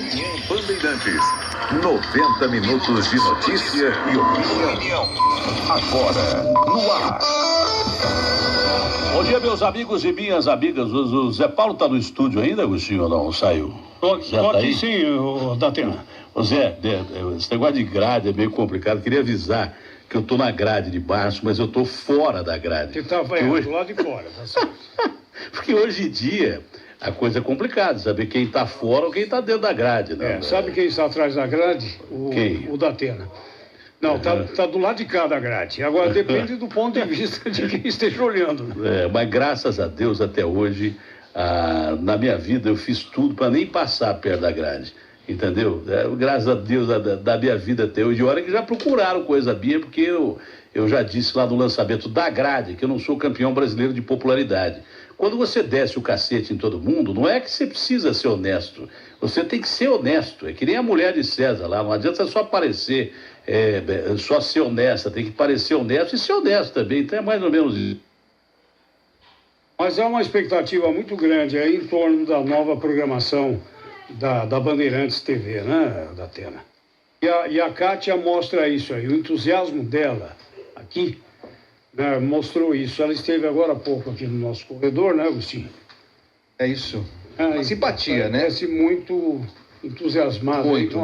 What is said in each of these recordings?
Bandeirantes. 90 minutos de notícia e opinião. Agora, no ar. Bom dia, meus amigos e minhas amigas. O Zé Paulo está no estúdio ainda, Agostinho, ou não? Saiu? Estou aqui sim, Datena. Ô Zé, esse negócio de grade é meio complicado. Queria avisar que eu estou na grade de baixo, mas eu estou fora da grade. Você está do lado de fora, tá certo? Porque hoje em dia a coisa é complicada, saber quem está fora ou quem está dentro da grade, né? Sabe quem está atrás da grade? Quem? O Datena. Não, tá do lado de cá da grade. Agora depende do ponto de vista de quem esteja olhando. Né? Mas graças a Deus até hoje, na minha vida eu fiz tudo para nem passar perto da grade. Entendeu? Graças a Deus da minha vida até hoje. Olha que já procuraram coisa minha, porque eu já disse lá no lançamento da grade que eu não sou campeão brasileiro de popularidade. Quando você desce o cacete em todo mundo, não é que você precisa ser honesto. Você tem que ser honesto. É que nem a mulher de César lá. Não adianta só parecer, só ser honesta. Tem que parecer honesto e ser honesto também. Então é mais ou menos isso. Mas há uma expectativa muito grande aí em torno da nova programação da Bandeirantes TV, né, Datena? E a Kátia mostra isso aí. O entusiasmo dela aqui, né, mostrou isso. Ela esteve agora há pouco aqui no nosso corredor, né, Agostinho? É isso. Uma simpatia, né? Parece muito entusiasmado. Muito.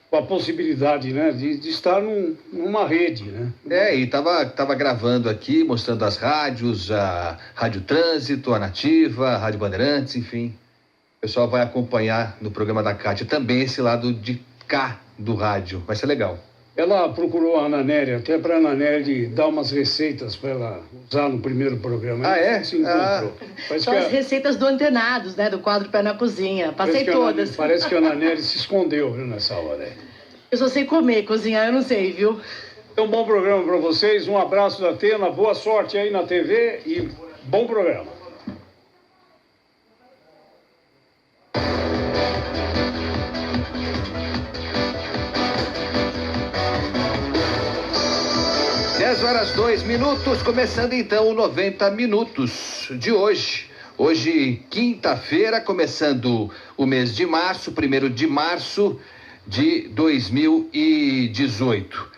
Com a possibilidade, né, de estar numa rede, né? E tava gravando aqui, mostrando as rádios, a Rádio Trânsito, a Nativa, a Rádio Bandeirantes, enfim. O pessoal vai acompanhar no programa da Kátia também esse lado de cá do rádio. Vai ser legal. Ela procurou a Ana Néria, até para a Ana Néria dar umas receitas para ela usar no primeiro programa. Se encontrou. São as receitas do Antenados, né? Do quadro Pé na Cozinha. Passei todas. Parece que a Ana Néria se escondeu, viu, nessa hora. Eu só sei comer, cozinhar eu não sei, viu? Então, bom programa para vocês. Um abraço da Atena, boa sorte aí na TV e bom programa. Horas 2 minutos, começando então o 90 minutos de hoje. Hoje, quinta-feira, começando o mês de março, 1º de março de 2018.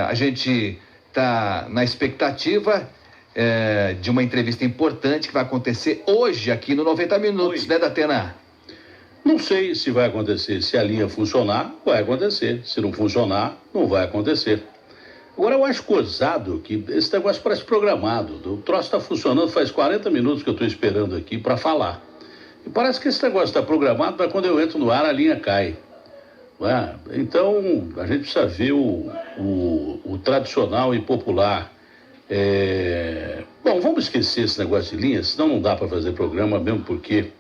A gente está na expectativa de uma entrevista importante que vai acontecer hoje aqui no 90 minutos, né, Datena? Não sei se vai acontecer. Se a linha funcionar, vai acontecer. Se não funcionar, não vai acontecer. Agora, eu acho gozado que esse negócio parece programado. O troço está funcionando faz 40 minutos que eu estou esperando aqui para falar. E parece que esse negócio está programado para quando eu entro no ar a linha cai. Não é? Então, a gente precisa ver o tradicional e popular. Bom, vamos esquecer esse negócio de linha, senão não dá para fazer programa, mesmo porque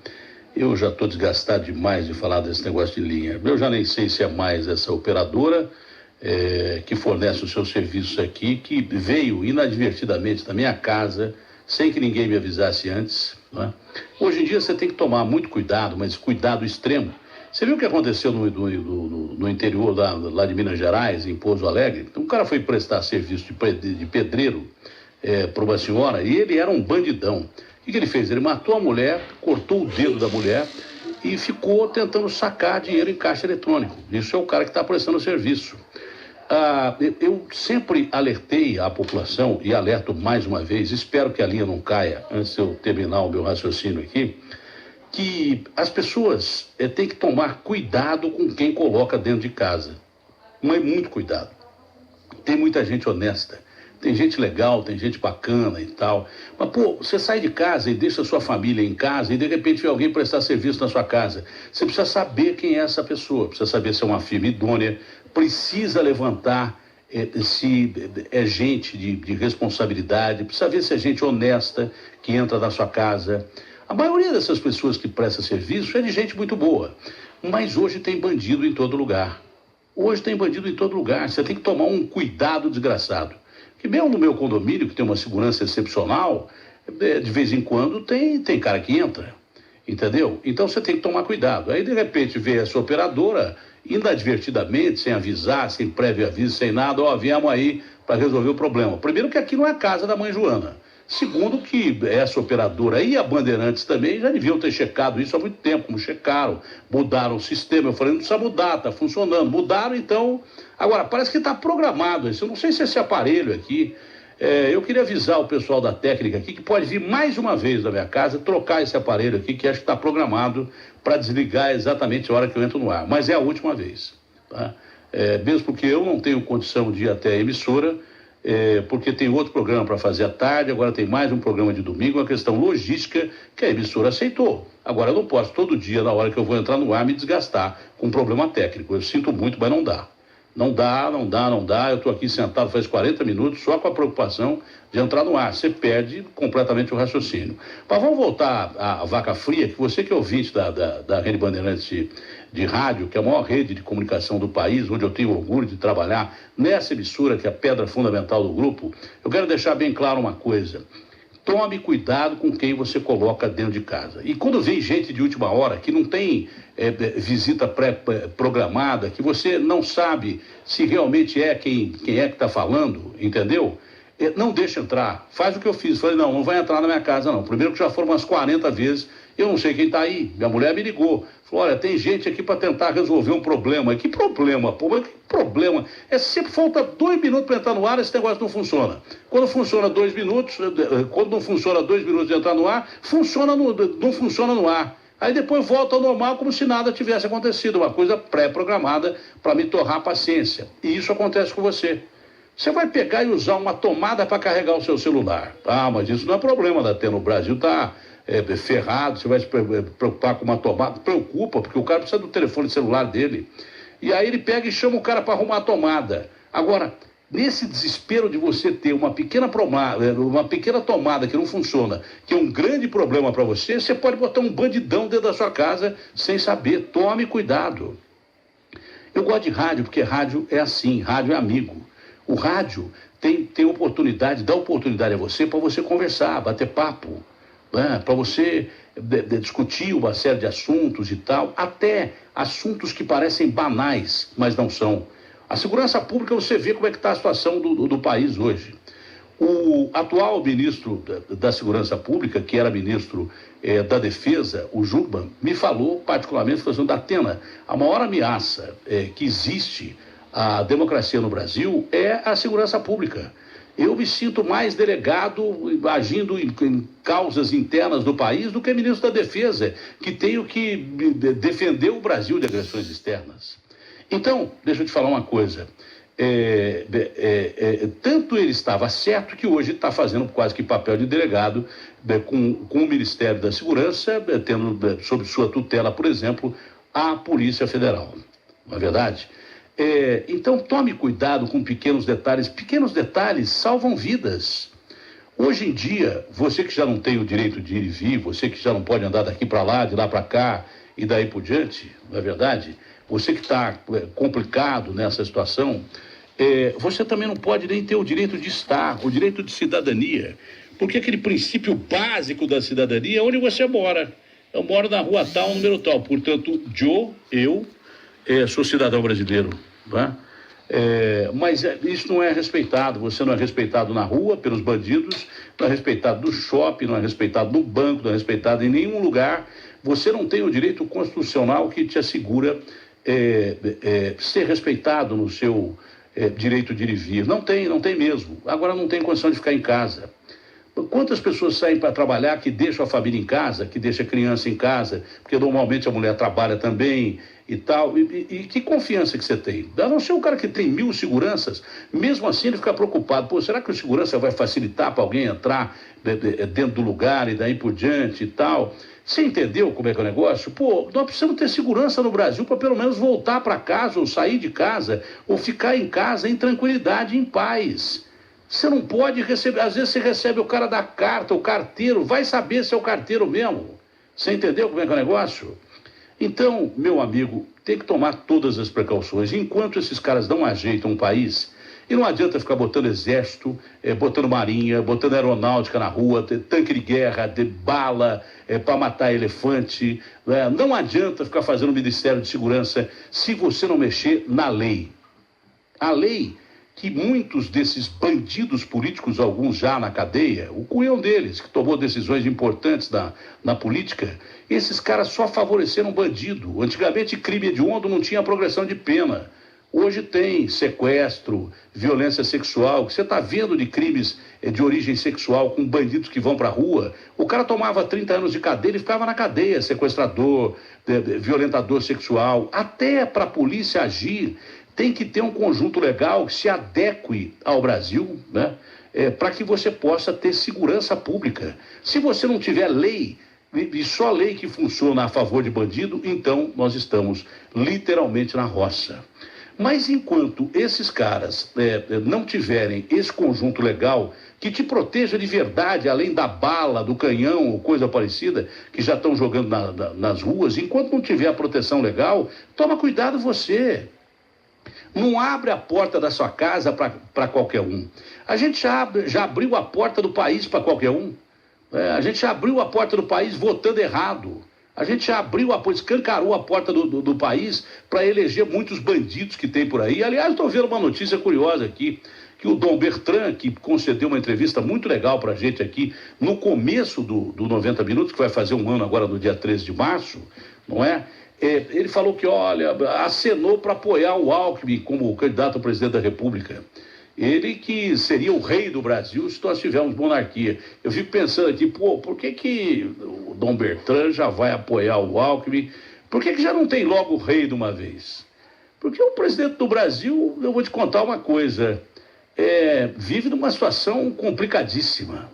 eu já estou desgastado demais de falar desse negócio de linha. Eu já nem sei se é mais essa operadora que fornece os seus serviços aqui, que veio inadvertidamente da minha casa, sem que ninguém me avisasse antes. Não é? Hoje em dia você tem que tomar muito cuidado, mas cuidado extremo. Você viu o que aconteceu no interior lá de Minas Gerais, em Pouso Alegre? Um cara foi prestar serviço de pedreiro para uma senhora e ele era um bandidão. O que ele fez? Ele matou a mulher, cortou o dedo da mulher e ficou tentando sacar dinheiro em caixa eletrônico. Isso é o cara que está prestando serviço. Eu sempre alertei a população, e alerto mais uma vez, espero que a linha não caia, antes de eu terminar o meu raciocínio aqui, que as pessoas têm que tomar cuidado com quem coloca dentro de casa. Mas muito cuidado. Tem muita gente honesta, tem gente legal, tem gente bacana e tal. Mas, você sai de casa e deixa a sua família em casa e, de repente, vem alguém prestar serviço na sua casa. Você precisa saber quem é essa pessoa, precisa saber se é uma firma idônea, precisa levantar se é gente de responsabilidade, precisa ver se é gente honesta que entra na sua casa. A maioria dessas pessoas que prestam serviço é de gente muito boa, mas hoje tem bandido em todo lugar. Hoje tem bandido em todo lugar, você tem que tomar um cuidado desgraçado. Que mesmo no meu condomínio, que tem uma segurança excepcional, de vez em quando tem cara que entra, entendeu? Então você tem que tomar cuidado. Aí de repente vê essa operadora, inadvertidamente, sem avisar, sem prévio aviso, sem nada, viemos aí para resolver o problema. Primeiro que aqui não é a casa da mãe Joana. Segundo que essa operadora e a Bandeirantes também já deviam ter checado isso há muito tempo, como checaram, mudaram o sistema. Eu falei, não precisa mudar, está funcionando. Mudaram, então... Agora, parece que está programado isso. Eu não sei se esse aparelho aqui... eu queria avisar o pessoal da técnica aqui que pode vir mais uma vez na minha casa, trocar esse aparelho aqui, que acho que está programado para desligar exatamente a hora que eu entro no ar. Mas é a última vez, tá? Mesmo porque eu não tenho condição de ir até a emissora, porque tem outro programa para fazer à tarde, agora tem mais um programa de domingo, uma questão logística que a emissora aceitou. Agora eu não posso todo dia, na hora que eu vou entrar no ar, me desgastar com um problema técnico. Eu sinto muito, mas não dá. Não dá. Eu estou aqui sentado faz 40 minutos só com a preocupação de entrar no ar. Você perde completamente o raciocínio. Mas vamos voltar à Vaca Fria, que você que é ouvinte da Rede Bandeirantes de rádio, que é a maior rede de comunicação do país, onde eu tenho orgulho de trabalhar nessa emissora, que é a pedra fundamental do grupo, eu quero deixar bem claro uma coisa. Tome cuidado com quem você coloca dentro de casa. E quando vem gente de última hora, que não tem visita pré-programada, que você não sabe se realmente é quem é que está falando, entendeu? Não deixa entrar. Faz o que eu fiz. Falei, não vai entrar na minha casa, não. Primeiro que já foram umas 40 vezes, eu não sei quem está aí. Minha mulher me ligou. Falou, olha, tem gente aqui para tentar resolver um problema. Que problema, pô? Mas que problema? Sempre falta 2 minutos para entrar no ar, esse negócio não funciona. Quando funciona 2 minutos, quando não funciona 2 minutos de entrar no ar, não funciona no ar. Aí depois volta ao normal como se nada tivesse acontecido, uma coisa pré-programada para me torrar a paciência. E isso acontece com você. Você vai pegar e usar uma tomada para carregar o seu celular. Ah, mas isso não é problema da Atena. O Brasil está ferrado, você vai se preocupar com uma tomada. Preocupa, porque o cara precisa do telefone celular dele. E aí ele pega e chama o cara para arrumar a tomada. Agora, nesse desespero de você ter uma pequena tomada que não funciona, que é um grande problema para você, você pode botar um bandidão dentro da sua casa sem saber. Tome cuidado. Eu gosto de rádio, porque rádio é assim, rádio é amigo. O rádio tem oportunidade, dá oportunidade a você para você conversar, bater papo, né? Para você discutir uma série de assuntos e tal, até assuntos que parecem banais, mas não são. A segurança pública, você vê como é que está a situação do país hoje. O atual ministro da Segurança Pública, que era ministro da Defesa, o Jubman, me falou particularmente da Atena. A maior ameaça que existe à democracia no Brasil é a segurança pública. Eu me sinto mais delegado agindo em causas internas do país do que ministro da Defesa, que tenho que defender o Brasil de agressões externas. Então, deixa eu te falar uma coisa. Tanto ele estava certo que hoje está fazendo quase que papel de delegado com o Ministério da Segurança, tendo sob sua tutela, por exemplo, a Polícia Federal. Não é verdade? Então, tome cuidado com pequenos detalhes. Pequenos detalhes salvam vidas. Hoje em dia, você que já não tem o direito de ir e vir, você que já não pode andar daqui para lá, de lá para cá e daí por diante, não é verdade? Você que está complicado nessa situação, você também não pode nem ter o direito de estar, o direito de cidadania. Porque aquele princípio básico da cidadania é onde você mora. Eu moro na rua tal, número tal. Portanto, eu sou cidadão brasileiro, tá? Mas isso não é respeitado. Você não é respeitado na rua pelos bandidos, não é respeitado no shopping, não é respeitado no banco, não é respeitado em nenhum lugar. Você não tem o direito constitucional que te assegura ser respeitado no seu direito de ir e vir. Não tem mesmo. Agora não tem condição de ficar em casa. Quantas pessoas saem para trabalhar que deixam a família em casa, que deixam a criança em casa, porque normalmente a mulher trabalha também e tal, e que confiança que você tem? A não ser um cara que tem 1000 seguranças, mesmo assim ele fica preocupado. Pô, será que o segurança vai facilitar para alguém entrar dentro do lugar e daí por diante e tal? Você entendeu como é que é o negócio? Pô, nós precisamos ter segurança no Brasil para pelo menos voltar para casa, ou sair de casa, ou ficar em casa em tranquilidade, em paz. Você não pode receber, às vezes você recebe o cara da carta, o carteiro, vai saber se é o carteiro mesmo. Você entendeu como é que é o negócio? Então, meu amigo, tem que tomar todas as precauções. Enquanto esses caras não ajeitam o país, e não adianta ficar botando exército, botando marinha, botando aeronáutica na rua, tanque de guerra, de bala para matar elefante. Não adianta ficar fazendo Ministério de Segurança se você não mexer na lei. A lei que muitos desses bandidos políticos, alguns já na cadeia, o cunhão deles, que tomou decisões importantes na política, esses caras só favoreceram bandido. Antigamente, crime hediondo não tinha progressão de pena. Hoje tem sequestro, violência sexual, que você está vendo de crimes de origem sexual com bandidos que vão para a rua. O cara tomava 30 anos de cadeia e ficava na cadeia, sequestrador, violentador sexual. Até para a polícia agir, tem que ter um conjunto legal que se adeque ao Brasil, né? Para que você possa ter segurança pública. Se você não tiver lei, e só lei que funciona a favor de bandido, então nós estamos literalmente na roça. Mas enquanto esses caras não tiverem esse conjunto legal que te proteja de verdade, além da bala, do canhão ou coisa parecida, que já estão jogando nas ruas, enquanto não tiver a proteção legal, toma cuidado você. Não abre a porta da sua casa para qualquer um. A gente já abriu a porta do país para qualquer um. A gente já abriu a porta do país votando errado. A gente já escancarou a porta do país para eleger muitos bandidos que tem por aí. Aliás, estou vendo uma notícia curiosa aqui, que o Dom Bertrand, que concedeu uma entrevista muito legal para a gente aqui, no começo do 90 Minutos, que vai fazer um ano agora no dia 13 de março, não é? Ele falou que, olha, acenou para apoiar o Alckmin como candidato a presidente da República. Ele que seria o rei do Brasil se nós tivermos monarquia. Eu fico pensando aqui, por que o Dom Bertrand já vai apoiar o Alckmin? Por que já não tem logo o rei de uma vez? Porque o presidente do Brasil, eu vou te contar uma coisa, vive numa situação complicadíssima.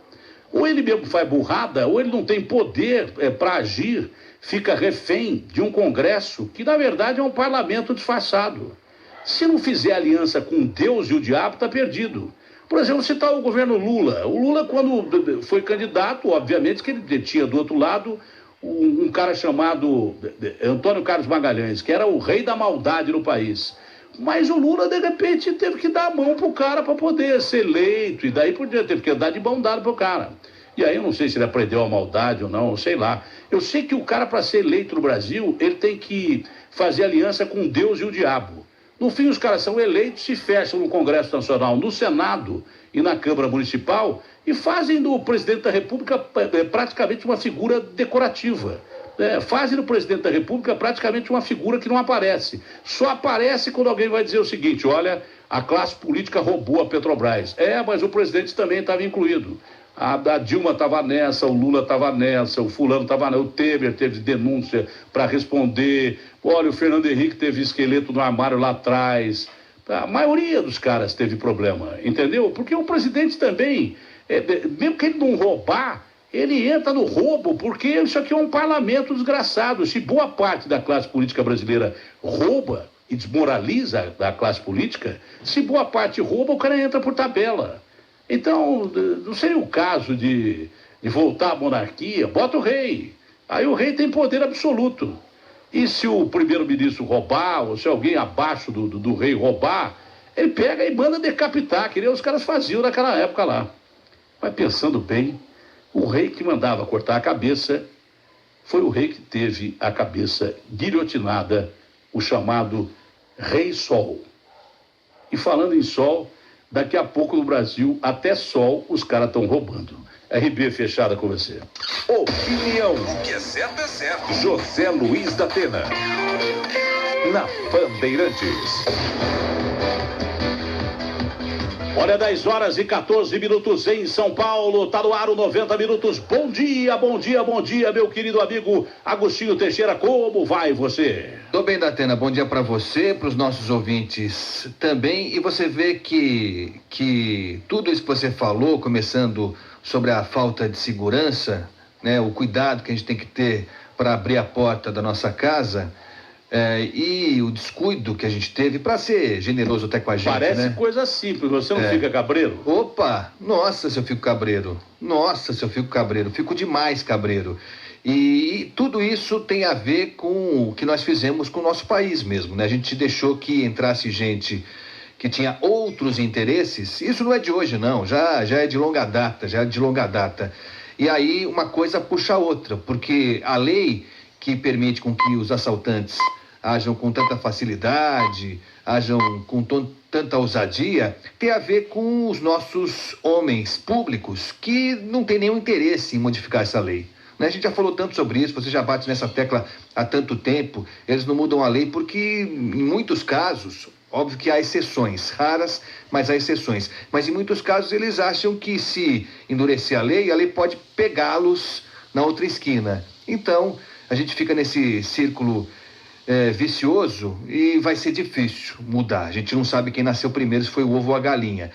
Ou ele mesmo faz burrada, ou ele não tem poder para agir, fica refém de um Congresso que, na verdade, é um parlamento disfarçado. Se não fizer aliança com Deus e o diabo, está perdido. Por exemplo, citar o governo Lula. O Lula, quando foi candidato, obviamente que ele tinha do outro lado um cara chamado Antônio Carlos Magalhães, que era o rei da maldade no país. Mas o Lula, de repente, teve que dar a mão pro cara para poder ser eleito, e daí por diante teve que dar de mão dada pro cara. E aí eu não sei se ele aprendeu a maldade ou não, sei lá. Eu sei que o cara, para ser eleito no Brasil, ele tem que fazer aliança com Deus e o diabo. No fim, os caras são eleitos, se fecham no Congresso Nacional, no Senado e na Câmara Municipal e fazem do presidente da República praticamente uma figura decorativa. Fazem do presidente da República praticamente uma figura que não aparece. Só aparece quando alguém vai dizer o seguinte, olha, a classe política roubou a Petrobras. Mas o presidente também estava incluído. A Dilma estava nessa, o Lula estava nessa, o fulano estava nessa, o Temer teve denúncia para responder, olha, o Fernando Henrique teve esqueleto no armário lá atrás. A maioria dos caras teve problema, entendeu? Porque o presidente também, mesmo que ele não roubar, ele entra no roubo, porque isso aqui é um parlamento desgraçado. Se boa parte da classe política brasileira rouba e desmoraliza a classe política, se boa parte rouba, o cara entra por tabela. Então, não seria o caso de voltar à monarquia? Bota o rei. Aí o rei tem poder absoluto. E se o primeiro-ministro roubar, ou se alguém abaixo do rei roubar, ele pega e manda decapitar, que nem os caras faziam naquela época lá. Mas pensando bem, o rei que mandava cortar a cabeça foi o rei que teve a cabeça guilhotinada, o chamado Rei Sol. E falando em sol, daqui a pouco no Brasil, até sol, os caras estão roubando. RB fechada com você. Opinião. O que é certo é certo. José Luiz da Atena. Na Bandeirantes. Olha, 10 horas e 14 minutos em São Paulo, tá no ar o 90 Minutos. Bom dia, bom dia, bom dia, meu querido amigo Agostinho Teixeira, como vai você? Tô bem, Datena, bom dia para você, para os nossos ouvintes também, e você vê que tudo isso que você falou, começando sobre a falta de segurança, né, o cuidado que a gente tem que ter para abrir a porta da nossa casa, e o descuido que a gente teve para ser generoso até com a gente, Parece, né? coisa simples, você não fica cabreiro? Opa, nossa, se eu fico cabreiro. Fico demais cabreiro. E tudo isso tem a ver com o que nós fizemos com o nosso país mesmo, né? A gente deixou que entrasse gente que tinha outros interesses. Isso não é de hoje, não, já é de longa data, E aí uma coisa puxa a outra, porque a lei que permite com que os assaltantes ajam com tanta facilidade, ajam com tanta ousadia, tem a ver com os nossos homens públicos que não têm nenhum interesse em modificar essa lei. A gente já falou tanto sobre isso, você já bate nessa tecla há tanto tempo, eles não mudam a lei porque, em muitos casos, óbvio que há exceções, raras, mas há exceções. Mas em muitos casos eles acham que se endurecer a lei pode pegá-los na outra esquina. Então, a gente fica nesse círculo vicioso e vai ser difícil mudar. A gente não sabe quem nasceu primeiro, se foi o ovo ou a galinha.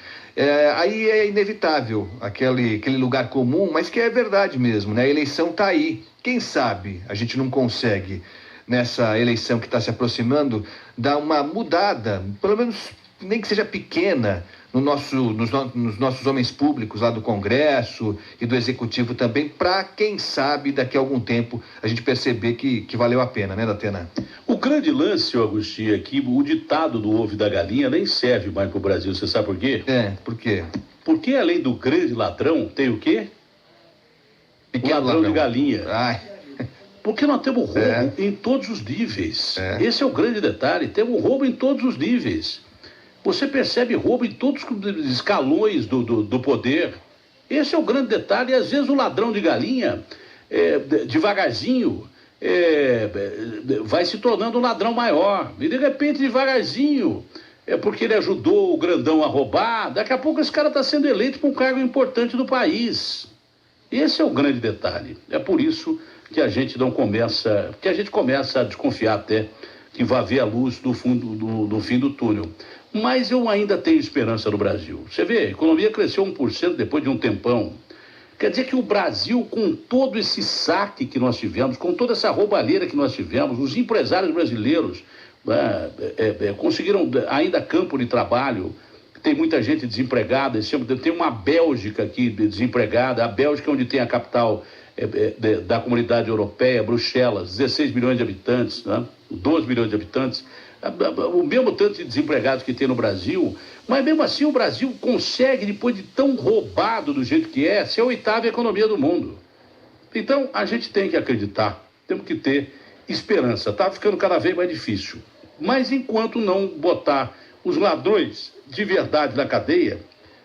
Aí é inevitável aquele lugar comum, mas que é verdade mesmo, né? A eleição está aí. Quem sabe a gente não consegue, nessa eleição que está se aproximando, dar uma mudada, pelo menos nem que seja pequena, nos nossos homens públicos lá do Congresso e do Executivo também, para quem sabe daqui a algum tempo a gente perceber que valeu a pena, né, Datena? O grande lance, seu Agostinho, é que o ditado do ovo e da galinha nem serve mais para o Brasil. Você sabe por quê? Por quê? Porque além do grande ladrão, tem o quê? Pequeno ladrão de galinha. Ai. Porque nós temos roubo em todos os níveis. Esse é o grande detalhe, temos roubo em todos os níveis. Você percebe roubo em todos os escalões do poder. Esse é o grande detalhe. E às vezes o ladrão de galinha, devagarzinho, vai se tornando um ladrão maior. E de repente, devagarzinho, porque ele ajudou o grandão a roubar, daqui a pouco esse cara está sendo eleito para um cargo importante do país. Esse é o grande detalhe. É por isso que a gente começa a desconfiar até que vai haver a luz do fim do túnel. Mas eu ainda tenho esperança no Brasil. Você vê, a economia cresceu 1% depois de um tempão. Quer dizer que o Brasil, com todo esse saque que nós tivemos, com toda essa roubalheira que nós tivemos, os empresários brasileiros conseguiram ainda campo de trabalho. Tem muita gente desempregada. Tem uma Bélgica aqui desempregada. A Bélgica é onde tem a capital da comunidade europeia, Bruxelas, 16 milhões de habitantes, né? 12 milhões de habitantes. O mesmo tanto de desempregados que tem no Brasil, mas mesmo assim o Brasil consegue, depois de tão roubado do jeito que ser a 8ª economia do mundo. Então a gente tem que acreditar, temos que ter esperança. Está ficando cada vez mais difícil, mas enquanto não botar os ladrões de verdade na cadeia,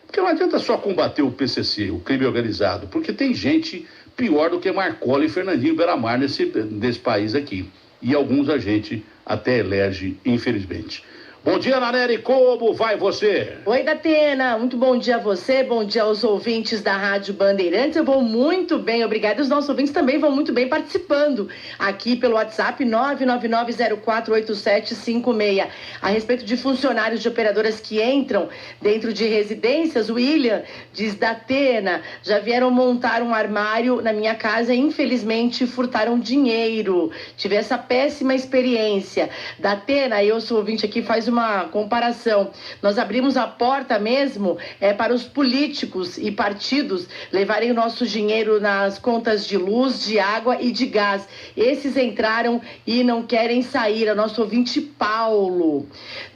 porque não adianta só combater o PCC, o crime organizado, porque tem gente pior do que Marcola e Fernandinho Beiramar nesse país aqui, e alguns a gente até elege, infelizmente. Bom dia, Naneri, como vai você? Oi, Datena, muito bom dia a você, bom dia aos ouvintes da Rádio Bandeirantes. Eu vou muito bem, obrigada. Os nossos ouvintes também vão muito bem participando aqui pelo WhatsApp 999048756. A respeito de funcionários de operadoras que entram dentro de residências, o William diz: Datena, já vieram montar um armário na minha casa e infelizmente furtaram dinheiro. Tive essa péssima experiência. Datena, eu sou ouvinte aqui, faz uma comparação. Nós abrimos a porta mesmo para os políticos e partidos levarem o nosso dinheiro nas contas de luz, de água e de gás. Esses entraram e não querem sair. É o nosso ouvinte Paulo.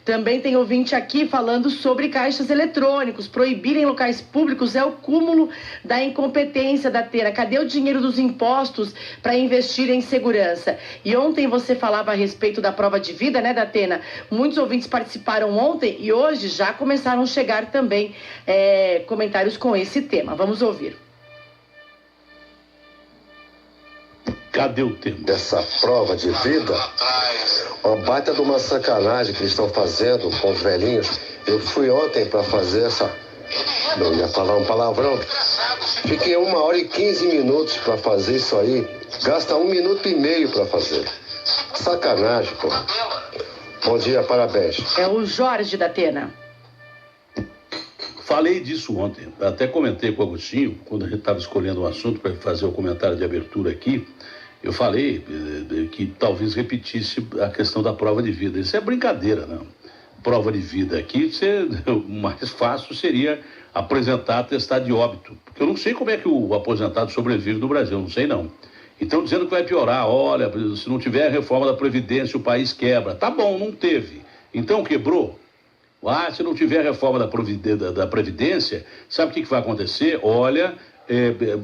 Também tem ouvinte aqui falando sobre caixas eletrônicos. Proibirem locais públicos é o cúmulo da incompetência, Datena. Cadê o dinheiro dos impostos para investir em segurança? E ontem você falava a respeito da prova de vida, né, Datena? Muitos ouvintes participaram ontem e hoje já começaram a chegar também comentários com esse tema. Vamos ouvir. Cadê o tempo? Dessa prova de vida, uma baita de uma sacanagem que eles estão fazendo com os velhinhos. Eu fui ontem para fazer essa... Não ia falar um palavrão. Fiquei 1h15 para fazer isso aí. Gasta 1 minuto e meio para fazer. Sacanagem, pô. Bom dia, parabéns. É o Jorge, Datena. Falei disso ontem, até comentei com o Agostinho, quando a gente estava escolhendo um assunto para fazer o comentário de abertura aqui. Eu falei que talvez repetisse a questão da prova de vida. Isso é brincadeira, não. Prova de vida aqui, o mais fácil seria apresentar atestado de óbito. Porque eu não sei como é que o aposentado sobrevive no Brasil, não sei não. Então dizendo que vai piorar, olha, se não tiver reforma da Previdência, o país quebra. Tá bom, não teve. Então quebrou. Se não tiver reforma da Previdência, sabe o que vai acontecer? Olha...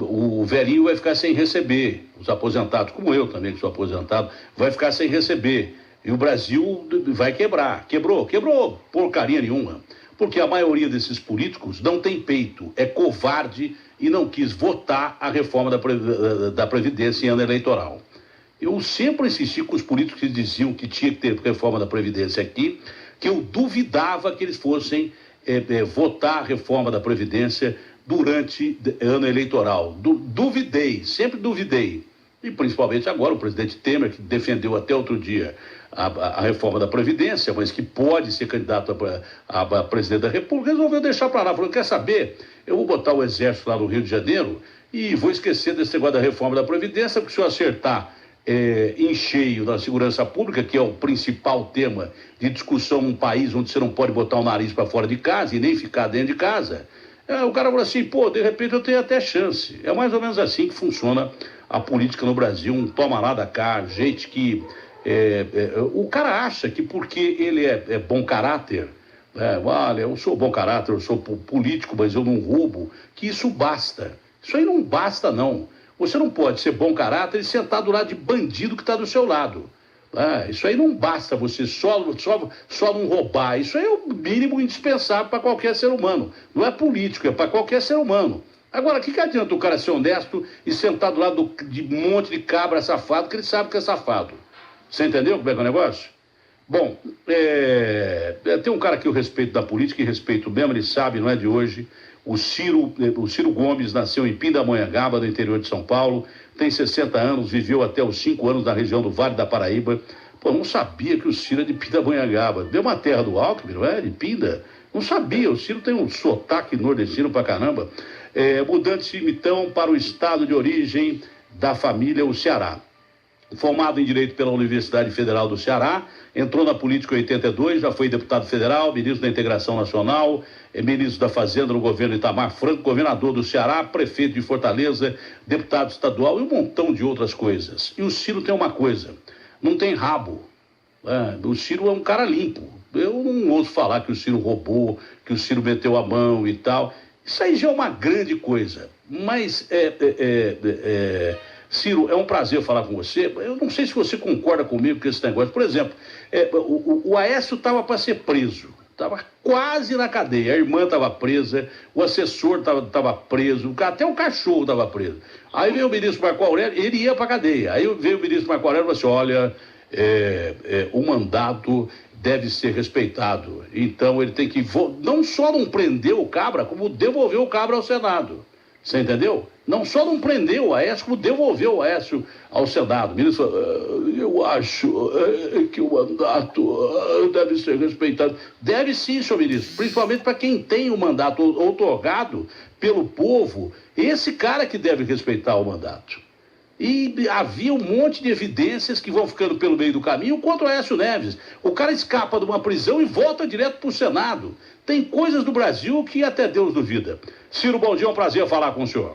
o velhinho vai ficar sem receber, os aposentados, como eu também que sou aposentado, vai ficar sem receber E o Brasil vai quebrar. Quebrou porcaria nenhuma. Porque a maioria desses políticos não tem peito, é covarde e não quis votar a reforma da Previdência em ano eleitoral. Eu sempre insisti com os políticos que diziam que tinha que ter reforma da Previdência aqui, que eu duvidava que eles fossem votar a reforma da Previdência durante ano eleitoral. Duvidei, sempre duvidei. E principalmente agora o presidente Temer, que defendeu até outro dia a reforma da Previdência, mas que pode ser candidato a presidente da República, resolveu deixar para lá. Falou, quer saber? Eu vou botar o exército lá no Rio de Janeiro e vou esquecer desse negócio da reforma da Previdência, porque se eu acertar em cheio na segurança pública, que é o principal tema de discussão num país onde você não pode botar o nariz para fora de casa e nem ficar dentro de casa, o cara fala assim, pô, de repente eu tenho até chance. É mais ou menos assim que funciona a política no Brasil, um toma lá da cá, gente que... o cara acha que porque ele é bom caráter, olha, eu sou bom caráter, eu sou político, mas eu não roubo, que isso basta. Isso aí não basta, não. Você não pode ser bom caráter e sentar do lado de bandido que está do seu lado. Isso aí não basta você só não roubar. Isso aí é o mínimo indispensável para qualquer ser humano. Não é político, é para qualquer ser humano. Agora, o que adianta o cara ser honesto e sentar do lado de um monte de cabra safado que ele sabe que é safado? Você entendeu como é que é o negócio? Bom, tem um cara que eu respeito da política e respeito mesmo, ele sabe, não é de hoje. O Ciro Gomes nasceu em Pindamonhangaba, no interior de São Paulo, tem 60 anos, viveu até os 5 anos na região do Vale da Paraíba. Pô, não sabia que o Ciro é de Pindamonhangaba. Deu uma terra do Alckmin, não é? De Pinda. Não sabia, o Ciro tem um sotaque nordestino pra caramba. Mudante então para o estado de origem da família, o Ceará. Formado em Direito pela Universidade Federal do Ceará, entrou na política em 82, já foi deputado federal, ministro da Integração Nacional, ministro da Fazenda no governo Itamar Franco, governador do Ceará, prefeito de Fortaleza, deputado estadual e um montão de outras coisas. E o Ciro tem uma coisa, não tem rabo. O Ciro é um cara limpo. Eu não ouço falar que o Ciro roubou, que o Ciro meteu a mão e tal. Isso aí já é uma grande coisa. Mas Ciro, é um prazer falar com você. Eu não sei se você concorda comigo com esse negócio. Por exemplo, o Aécio estava para ser preso, estava quase na cadeia. A irmã estava presa, o assessor estava preso, até o cachorro estava preso. Aí veio o ministro Marco Aurélio, ele ia para a cadeia. Aí veio o ministro Marco Aurélio e falou assim, olha, o mandato deve ser respeitado. Então ele tem que não só não prender o cabra, como devolver o cabra ao Senado. Você entendeu? Não só não prendeu o Aécio, como devolveu o Aécio ao Senado. Ministro, eu acho que o mandato deve ser respeitado. Deve sim, senhor ministro, principalmente para quem tem o mandato outorgado pelo povo, esse cara que deve respeitar o mandato. E havia um monte de evidências que vão ficando pelo meio do caminho contra o Aécio Neves. O cara escapa de uma prisão e volta direto para o Senado. Tem coisas do Brasil que até Deus duvida. Ciro, bom dia, é um prazer falar com o senhor.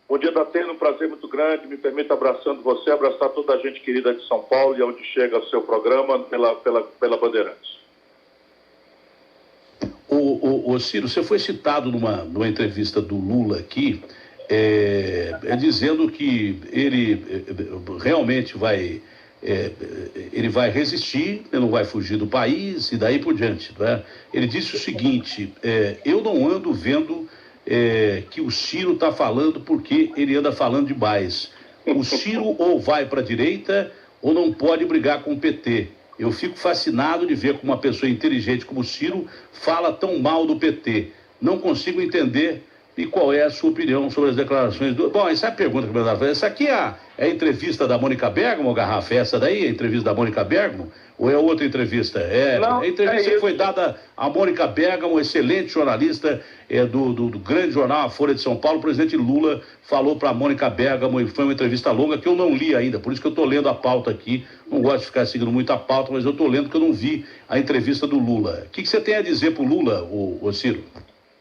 Bom dia, Datena, um prazer muito grande. Me permita, abraçando você, abraçar toda a gente querida de São Paulo e onde chega o seu programa pela Bandeirantes. O Ciro, você foi citado numa entrevista do Lula aqui, dizendo que ele realmente vai resistir, ele não vai fugir do país e daí por diante. Não é? Ele disse o seguinte, eu não ando vendo que o Ciro está falando porque ele anda falando demais. O Ciro ou vai para a direita ou não pode brigar com o PT. Eu fico fascinado de ver como uma pessoa inteligente como o Ciro fala tão mal do PT. Não consigo entender. E qual é a sua opinião sobre as declarações do... Bom, essa é a pergunta que eu vou fazer. Essa aqui é a entrevista da Mônica Bergamo, Garrafa? Essa daí é a entrevista da Mônica Bergamo? Ou é outra entrevista? Não, a entrevista que foi dada a Mônica Bergamo, excelente jornalista do grande jornal A Folha de São Paulo. O presidente Lula falou para a Mônica Bergamo e foi uma entrevista longa que eu não li ainda, por isso que eu estou lendo a pauta aqui. Não gosto de ficar seguindo muito a pauta, mas eu estou lendo porque eu não vi a entrevista do Lula. O que você tem a dizer para o Lula, o Ciro?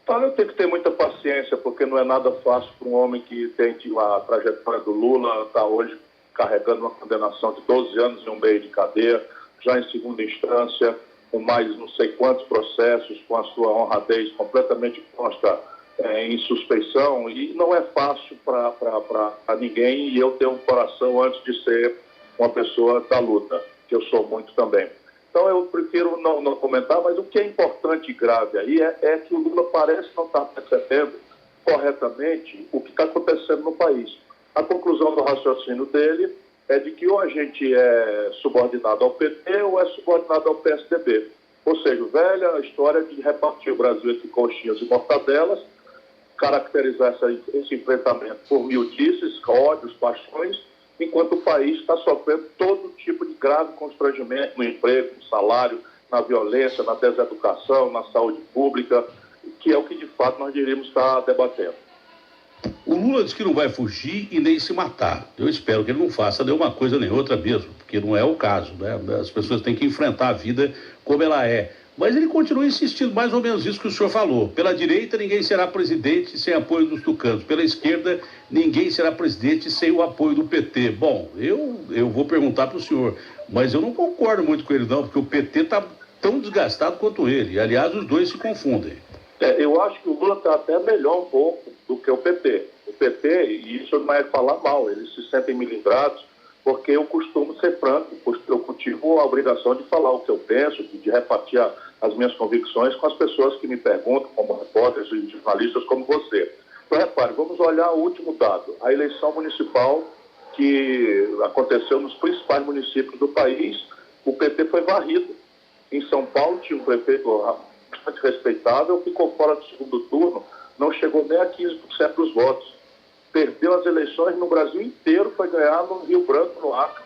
Olha, eu tenho que ter muita paciência, porque não é nada fácil para um homem que tem a trajetória do Lula, está hoje carregando uma condenação de 12 anos e um meio de cadeia, já em segunda instância, com mais não sei quantos processos, com a sua honradez completamente posta em suspeição, e não é fácil para ninguém, e eu tenho um coração antes de ser uma pessoa da luta. que eu sou muito também. Então eu prefiro não comentar, mas o que é importante e grave aí é que o Lula parece não estar percebendo corretamente o que está acontecendo no país. A conclusão do raciocínio dele é de que ou a gente é subordinado ao PT ou é subordinado ao PSDB. Ou seja, velha história de repartir o Brasil entre coxinhas e mortadelas, caracterizar esse enfrentamento por miudices, ódios, paixões, enquanto o país está sofrendo todo tipo de grave constrangimento no emprego, no salário, na violência, na deseducação, na saúde pública, que é o que de fato nós deveríamos estar debatendo. O Lula diz que não vai fugir e nem se matar. Eu espero que ele não faça nenhuma coisa nem outra mesmo, porque não é o caso, né? As pessoas têm que enfrentar a vida como ela é. Mas ele continua insistindo mais ou menos isso que o senhor falou. Pela direita, ninguém será presidente sem apoio dos tucanos. Pela esquerda, ninguém será presidente sem o apoio do PT. Bom, eu vou perguntar para o senhor, mas eu não concordo muito com ele não, porque o PT está tão desgastado quanto ele. Aliás, os dois se confundem. Eu acho que o Lula está até melhor um pouco do que o PT. O PT, e isso não é falar mal, eles se sentem melindrados, porque eu costumo ser franco, eu cultivo a obrigação de falar o que eu penso, de repartir as minhas convicções com as pessoas que me perguntam, como repórteres e jornalistas como você. Então, repare, vamos olhar o último dado. A eleição municipal que aconteceu nos principais municípios do país, o PT foi varrido. Em São Paulo tinha um prefeito bastante respeitável, ficou fora do segundo turno, não chegou nem a 15% dos votos. Perdeu as eleições no Brasil inteiro, foi ganhar no Rio Branco, no Acre.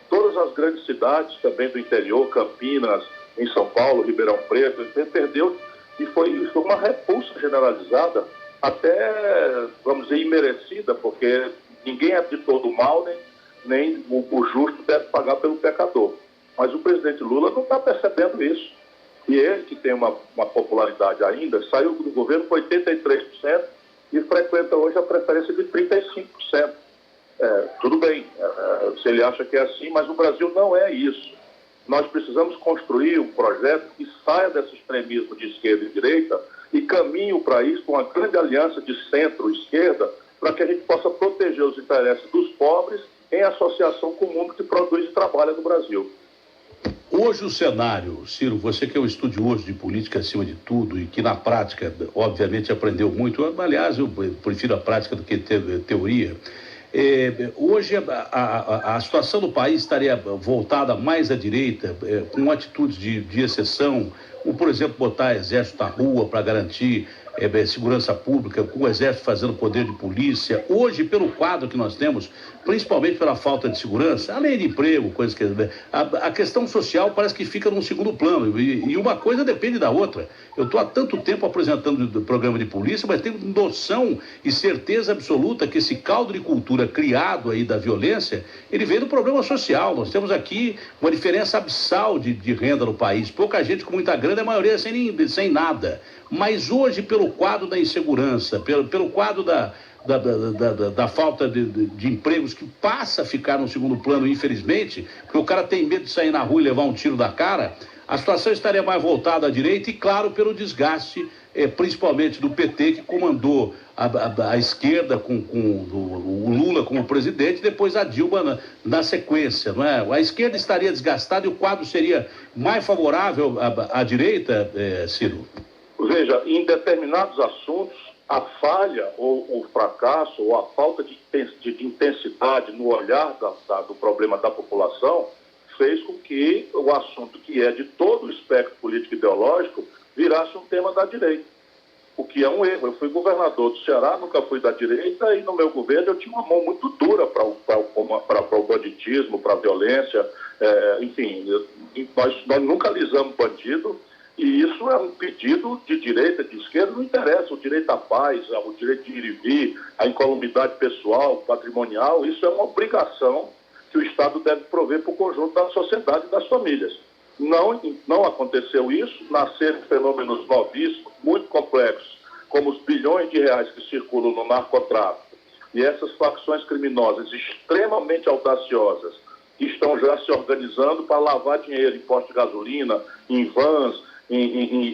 Todas as grandes cidades também do interior, Campinas, em São Paulo, Ribeirão Preto, perdeu e foi uma repulsa generalizada, até, vamos dizer, imerecida, porque ninguém é de todo mal, nem o justo deve pagar pelo pecador. Mas o presidente Lula não está percebendo isso. E ele, que tem uma popularidade ainda, saiu do governo com 83%, e frequenta hoje a preferência de 35%. Tudo bem, se ele acha que é assim, mas o Brasil não é isso. Nós precisamos construir um projeto que saia desse extremismo de esquerda e direita e caminhe o país com uma grande aliança de centro-esquerda para que a gente possa proteger os interesses dos pobres em associação com o mundo que produz e trabalha no Brasil. Hoje o cenário, Ciro, você que é um estudioso de política acima de tudo e que na prática, obviamente, aprendeu muito, aliás, eu prefiro a prática do que teoria, hoje a situação do país estaria voltada mais à direita, com atitudes de exceção, como, por exemplo, botar exército na rua para garantir segurança pública, com o exército fazendo poder de polícia. Hoje, pelo quadro que nós temos, principalmente pela falta de segurança, além de emprego, coisas que a questão social parece que fica num segundo plano, e uma coisa depende da outra. Eu estou há tanto tempo apresentando o programa de polícia, mas tenho noção e certeza absoluta que esse caldo de cultura criado aí da violência, ele vem do problema social. Nós temos aqui uma diferença abissal de renda no país, pouca gente com muita grana, a maioria sem nada. Mas hoje, pelo quadro da insegurança, pelo quadro da falta de empregos, que passa a ficar no segundo plano, infelizmente, porque o cara tem medo de sair na rua e levar um tiro da cara, a situação estaria mais voltada à direita e, claro, pelo desgaste, principalmente do PT, que comandou a esquerda com o Lula como presidente, depois a Dilma na sequência, não é? A esquerda estaria desgastada e o quadro seria mais favorável à direita, Ciro? Veja, em determinados assuntos, a falha ou o fracasso ou a falta de intensidade no olhar do problema da população fez com que o assunto que é de todo o espectro político e ideológico virasse um tema da direita, o que é um erro. Eu fui governador do Ceará, nunca fui da direita, e no meu governo eu tinha uma mão muito dura para o banditismo, para a violência, enfim, nós nunca alisamos bandido. E isso é um pedido de direita, de esquerda, não interessa. O direito à paz, o direito de ir e vir, a incolumidade pessoal, patrimonial, isso é uma obrigação que o Estado deve prover para o conjunto da sociedade e das famílias. Não aconteceu isso, nasceram fenômenos novíssimos, muito complexos, como os bilhões de reais que circulam no narcotráfico. E essas facções criminosas extremamente audaciosas que estão já se organizando para lavar dinheiro em postos de gasolina, em vans,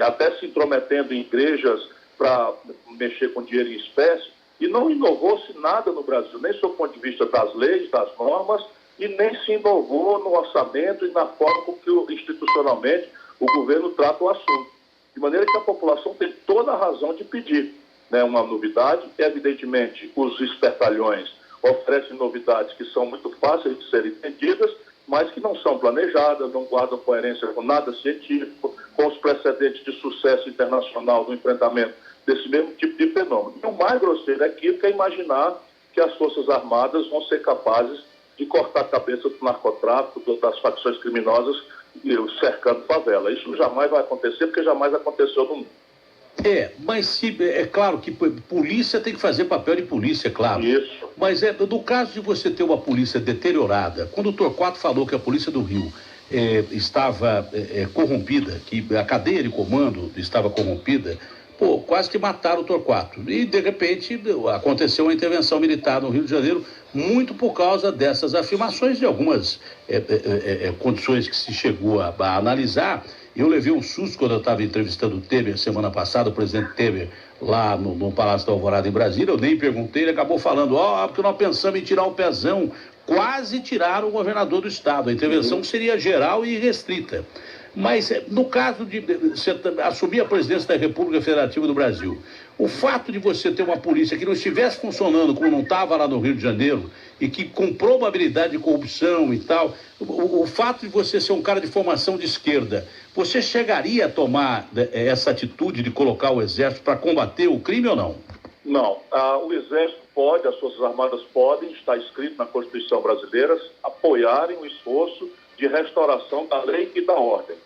até se intrometendo em igrejas para mexer com dinheiro em espécie, e não inovou-se nada no Brasil, nem sob o ponto de vista das leis, das normas, e nem se innovou no orçamento e na forma com que institucionalmente o governo trata o assunto. De maneira que a população tem toda a razão de pedir, né, uma novidade. Evidentemente, os espertalhões oferecem novidades que são muito fáceis de serem entendidas, mas que não são planejadas, não guardam coerência com nada científico, com os precedentes de sucesso internacional no enfrentamento desse mesmo tipo de fenômeno. E o mais grosseiro equívoco é imaginar que as Forças Armadas vão ser capazes de cortar a cabeça do narcotráfico, das facções criminosas cercando favela. Isso jamais vai acontecer, porque jamais aconteceu no mundo. Mas é claro que polícia tem que fazer papel de polícia, claro. Isso. Mas no caso de você ter uma polícia deteriorada, quando o Torquato falou que a polícia do Rio estava corrompida, que a cadeia de comando estava corrompida, quase que mataram o Torquato. E, de repente, aconteceu uma intervenção militar no Rio de Janeiro, muito por causa dessas afirmações de algumas condições que se chegou a analisar. Eu levei um susto quando eu estava entrevistando o Temer semana passada, o presidente Temer, lá no Palácio da Alvorada, em Brasília. Eu nem perguntei, ele acabou falando, porque nós pensamos em tirar o pezão. Quase tiraram o governador do estado. A intervenção seria geral e restrita. Mas, no caso de você assumir a presidência da República Federativa do Brasil, o fato de você ter uma polícia que não estivesse funcionando como não estava lá no Rio de Janeiro e que com probabilidade de corrupção e tal, o fato de você ser um cara de formação de esquerda, você chegaria a tomar essa atitude de colocar o Exército para combater o crime ou não? Não. O Exército pode, as Forças Armadas podem, está escrito na Constituição brasileira, apoiarem o esforço de restauração da lei e da ordem.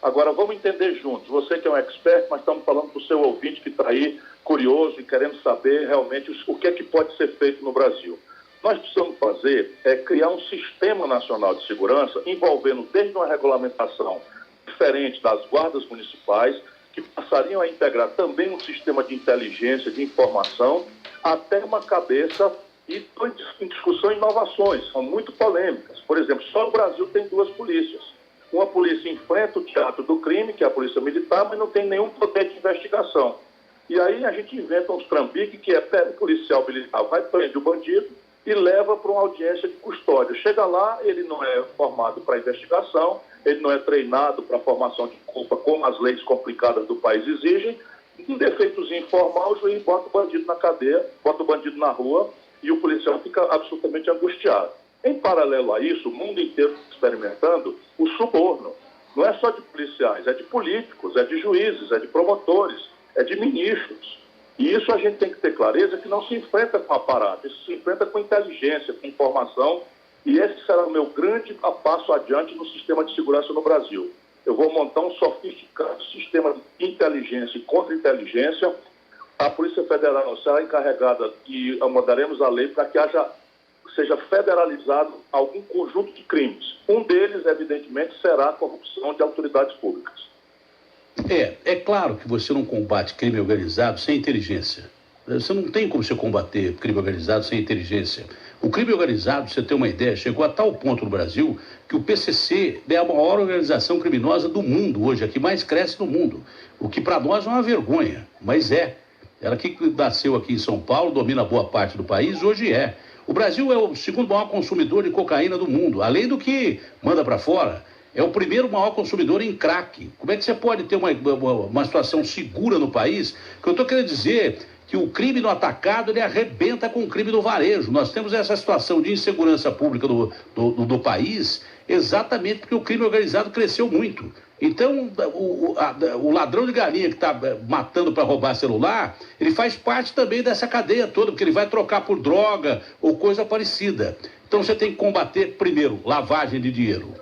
Agora, vamos entender juntos. Você que é um expert, mas estamos falando para o seu ouvinte que está aí curioso e querendo saber realmente o que é que pode ser feito no Brasil. Nós precisamos fazer criar um sistema nacional de segurança envolvendo desde uma regulamentação diferente das guardas municipais, que passariam a integrar também um sistema de inteligência, de informação, até uma cabeça e em discussão e inovações, são muito polêmicas. Por exemplo, só o Brasil tem 2 polícias. Uma polícia enfrenta o teatro do crime, que é a polícia militar, mas não tem nenhum poder de investigação. E aí a gente inventa uns trambiques que pega o policial militar, vai prender o bandido e leva para uma audiência de custódia. Chega lá, ele não é formado para investigação, ele não é treinado para formação de culpa, como as leis complicadas do país exigem. Um defeitozinho formal, o juiz bota o bandido na cadeia, bota o bandido na rua, e o policial fica absolutamente angustiado. Em paralelo a isso, o mundo inteiro está experimentando o suborno. Não é só de policiais, é de políticos, é de juízes, é de promotores, é de ministros. E isso a gente tem que ter clareza que não se enfrenta com aparato, isso se enfrenta com inteligência, com informação, e esse será o meu grande passo adiante no sistema de segurança no Brasil. Eu vou montar um sofisticado sistema de inteligência e contra-inteligência. A Polícia Federal será encarregada e mandaremos a lei para que seja federalizado algum conjunto de crimes. Um deles, evidentemente, será a corrupção de autoridades públicas. É claro que você não combate crime organizado sem inteligência. Você não tem como você combater crime organizado sem inteligência. O crime organizado, você ter uma ideia, chegou a tal ponto no Brasil que o PCC é a maior organização criminosa do mundo hoje, a que mais cresce no mundo. O que para nós é uma vergonha, mas é. Ela que nasceu aqui em São Paulo, domina boa parte do país, hoje é. O Brasil é o segundo maior consumidor de cocaína do mundo, além do que manda para fora. É o primeiro maior consumidor em crack. Como é que você pode ter uma situação segura no país? O que eu estou querendo dizer que o crime no atacado, ele arrebenta com o crime no varejo. Nós temos essa situação de insegurança pública do país exatamente porque o crime organizado cresceu muito. Então, o ladrão de galinha que está matando para roubar celular, ele faz parte também dessa cadeia toda, porque ele vai trocar por droga ou coisa parecida. Então, você tem que combater, primeiro, lavagem de dinheiro.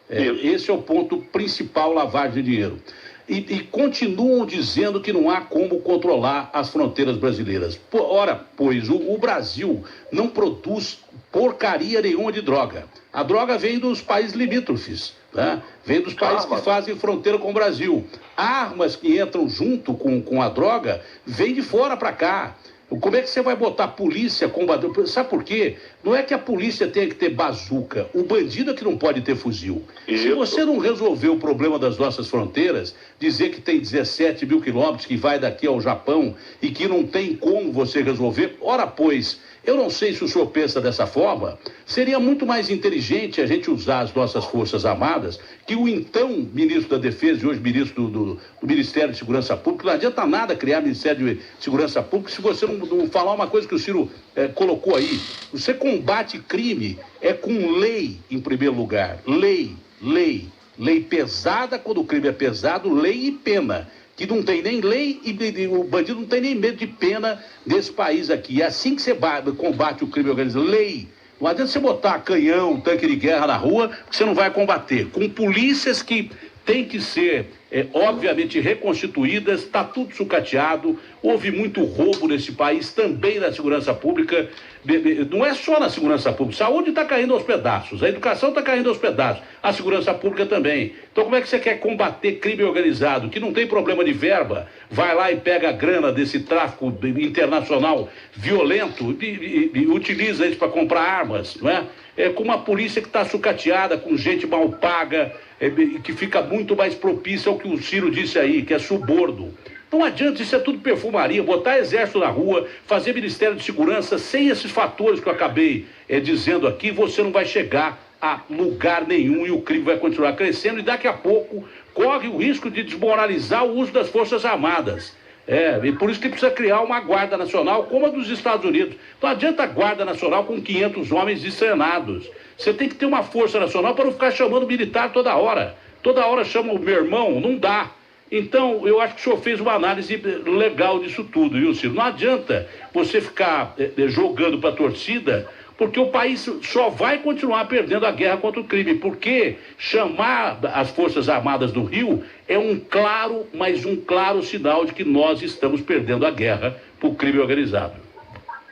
Esse é o ponto principal, lavagem de dinheiro. E continuam dizendo que não há como controlar as fronteiras brasileiras. Ora, pois, o Brasil não produz porcaria nenhuma de droga. A droga vem dos países limítrofes, tá? Vem dos países que fazem fronteira com o Brasil. Armas que entram junto com a droga vêm de fora para cá. Como é que você vai botar a polícia combater? Sabe por quê? Não é que a polícia tenha que ter bazuca. O bandido é que não pode ter fuzil. Isso. Se você não resolver o problema das nossas fronteiras, dizer que tem 17 mil quilômetros que vai daqui ao Japão e que não tem como você resolver, ora pois, Eu não sei se o senhor pensa dessa forma. Seria muito mais inteligente a gente usar as nossas Forças Armadas, que o então ministro da Defesa e hoje ministro do Ministério de Segurança Pública. Não adianta nada criar Ministério de Segurança Pública se você não falar uma coisa que o Ciro colocou aí. Você combate crime com lei em primeiro lugar. Lei. Lei pesada, quando o crime é pesado, lei e pena. Que não tem nem lei e o bandido não tem nem medo de pena nesse país aqui. É assim que você combate o crime organizado. Lei. Não adianta você botar canhão, tanque de guerra na rua, que você não vai combater. Com polícias que têm que ser, obviamente, reconstituídas, está tudo sucateado, houve muito roubo nesse país, também na segurança pública. Não é só na segurança pública, a saúde está caindo aos pedaços, a educação está caindo aos pedaços, a segurança pública também. Então como é que você quer combater crime organizado, que não tem problema de verba, vai lá e pega a grana desse tráfico internacional violento e utiliza isso para comprar armas, não é? Com uma polícia que está sucateada, com gente mal paga, que fica muito mais propícia ao que o Ciro disse aí, que é suborno. Não adianta, isso é tudo perfumaria, botar exército na rua, fazer Ministério de Segurança, sem esses fatores que eu acabei dizendo aqui, você não vai chegar a lugar nenhum e o crime vai continuar crescendo e daqui a pouco corre o risco de desmoralizar o uso das Forças Armadas. E por isso que precisa criar uma Guarda Nacional como a dos Estados Unidos. Não adianta a Guarda Nacional com 500 homens descenados. Você tem que ter uma Força Nacional para não ficar chamando militar toda hora. Toda hora chama o meu irmão, não dá. Então, eu acho que o senhor fez uma análise legal disso tudo, viu, Ciro? Não adianta você ficar jogando para a torcida, porque o país só vai continuar perdendo a guerra contra o crime, porque chamar as Forças Armadas do Rio é um claro sinal de que nós estamos perdendo a guerra para o crime organizado.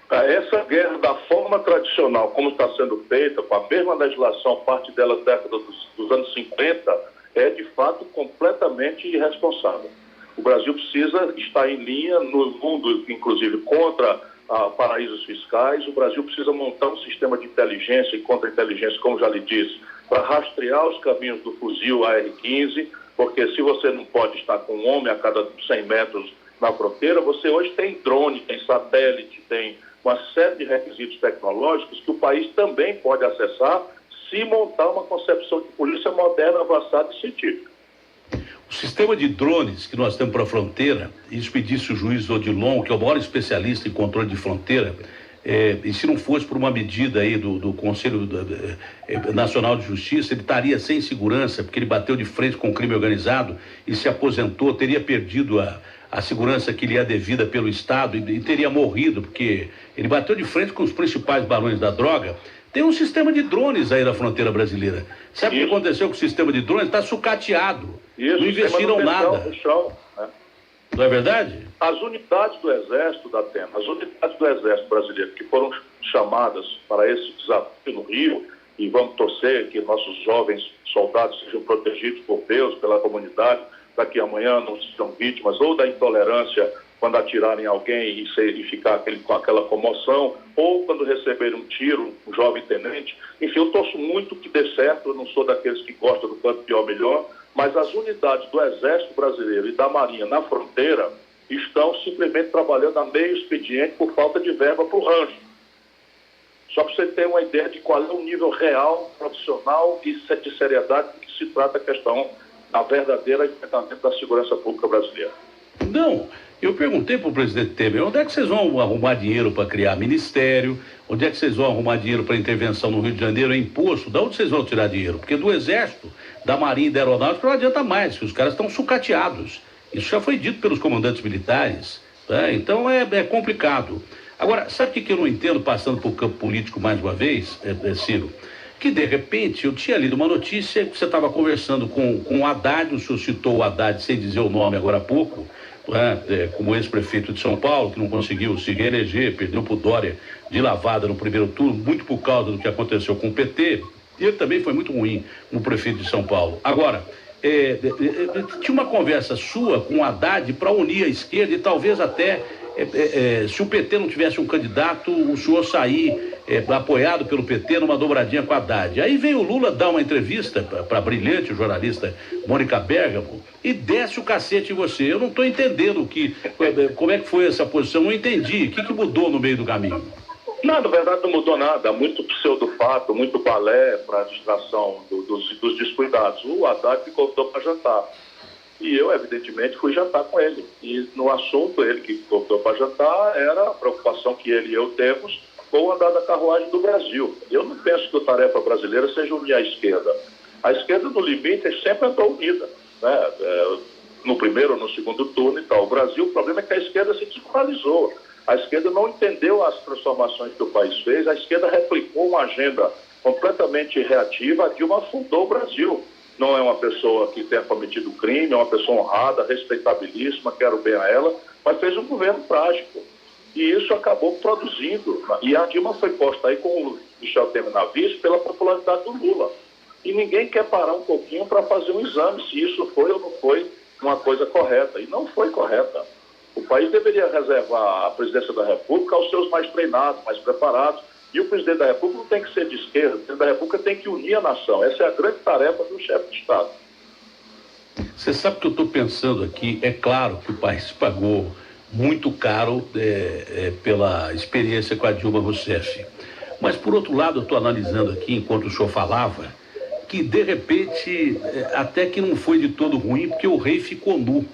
Essa guerra, da forma tradicional, como está sendo feita, com a mesma legislação, parte dela da década dos anos 50, é de fato completamente irresponsável. O Brasil precisa estar em linha no mundo, inclusive contra paraísos fiscais. O Brasil precisa montar um sistema de inteligência e contra-inteligência, como já lhe disse, para rastrear os caminhos do fuzil AR-15, porque se você não pode estar com um homem a cada 100 metros na fronteira, você hoje tem drone, tem satélite, tem uma série de requisitos tecnológicos que o país também pode acessar se montar uma concepção de polícia moderna, avançada e científica. O sistema de drones que nós temos para a fronteira, isso me disse o juiz Odilon, que é o maior especialista em controle de fronteira, e se não fosse por uma medida aí do Conselho Nacional de Justiça, ele estaria sem segurança, porque ele bateu de frente com o crime organizado e se aposentou, teria perdido a segurança que lhe é devida pelo Estado e teria morrido, porque ele bateu de frente com os principais barões da droga. Tem um sistema de drones aí na fronteira brasileira. Sabe o que aconteceu com o sistema de drones? Está sucateado. Não investiram nada. Não é verdade? As unidades do Exército da Atena, as unidades do Exército brasileiro que foram chamadas para esse desafio no Rio, e vamos torcer que nossos jovens soldados sejam protegidos por Deus, pela comunidade, para que amanhã não sejam vítimas ou da intolerância quando atirarem alguém e ficar com aquela comoção, ou quando receberem um tiro, um jovem tenente. Enfim, eu torço muito que dê certo, eu não sou daqueles que gostam do quanto pior melhor, mas as unidades do Exército Brasileiro e da Marinha na fronteira estão simplesmente trabalhando a meio expediente por falta de verba para o rancho. Só para você ter uma ideia de qual é o nível real, profissional e de seriedade que se trata a questão da verdadeira enfrentamento da segurança pública brasileira. Não, eu perguntei para o presidente Temer, onde é que vocês vão arrumar dinheiro para criar ministério? Onde é que vocês vão arrumar dinheiro para intervenção no Rio de Janeiro? É imposto? De onde vocês vão tirar dinheiro? Porque do Exército, da Marinha e da Aeronáutica não adianta mais, que os caras estão sucateados. Isso já foi dito pelos comandantes militares, tá? Então é complicado. Agora, sabe o que eu não entendo, passando para o campo político mais uma vez, Ciro? Que de repente eu tinha lido uma notícia que você estava conversando com o Haddad, o senhor citou o Haddad sem dizer o nome agora há pouco, como ex-prefeito de São Paulo, que não conseguiu se reeleger, perdeu para o Dória de lavada no primeiro turno, muito por causa do que aconteceu com o PT. Ele também foi muito ruim como prefeito de São Paulo. Agora, tinha uma conversa sua com o Haddad para unir a esquerda e talvez até, se o PT não tivesse um candidato, o senhor sair apoiado pelo PT numa dobradinha com a Haddad. Aí veio o Lula dar uma entrevista para a brilhante jornalista Mônica Bergamo e desce o cacete em você. Eu não estou entendendo como é que foi essa posição, não entendi. O que mudou no meio do caminho? Não, na verdade não mudou nada. Muito pseudo-fato, muito balé para distração dos descuidados. O Haddad me convidou para jantar. E eu, evidentemente, fui jantar com ele. E no assunto, ele que me convidou para jantar, era a preocupação que ele e eu temos com o andar da carruagem do Brasil. Eu não penso que a tarefa brasileira seja unir a esquerda. A esquerda, no limite, sempre andou unida, né? No primeiro ou no segundo turno e tal. O Brasil, o problema é que a esquerda se desmoralizou. A esquerda não entendeu as transformações que o país fez. A esquerda replicou uma agenda completamente reativa. A Dilma afundou o Brasil. Não é uma pessoa que tenha cometido crime, é uma pessoa honrada, respeitabilíssima, quero bem a ela, mas fez um governo trágico. E isso acabou produzindo. E a Dilma foi posta aí com o Michel Temer na vice pela popularidade do Lula. E ninguém quer parar um pouquinho para fazer um exame se isso foi ou não foi uma coisa correta. E não foi correta. O país deveria reservar a presidência da República aos seus mais treinados, mais preparados. E o presidente da República não tem que ser de esquerda. O presidente da República tem que unir a nação. Essa é a grande tarefa do chefe de Estado. Você sabe que eu estou pensando aqui, é claro que o país pagou muito caro pela experiência com a Dilma Rousseff. Mas, por outro lado, eu estou analisando aqui, enquanto o senhor falava, que, de repente, até que não foi de todo ruim, porque o rei ficou nu.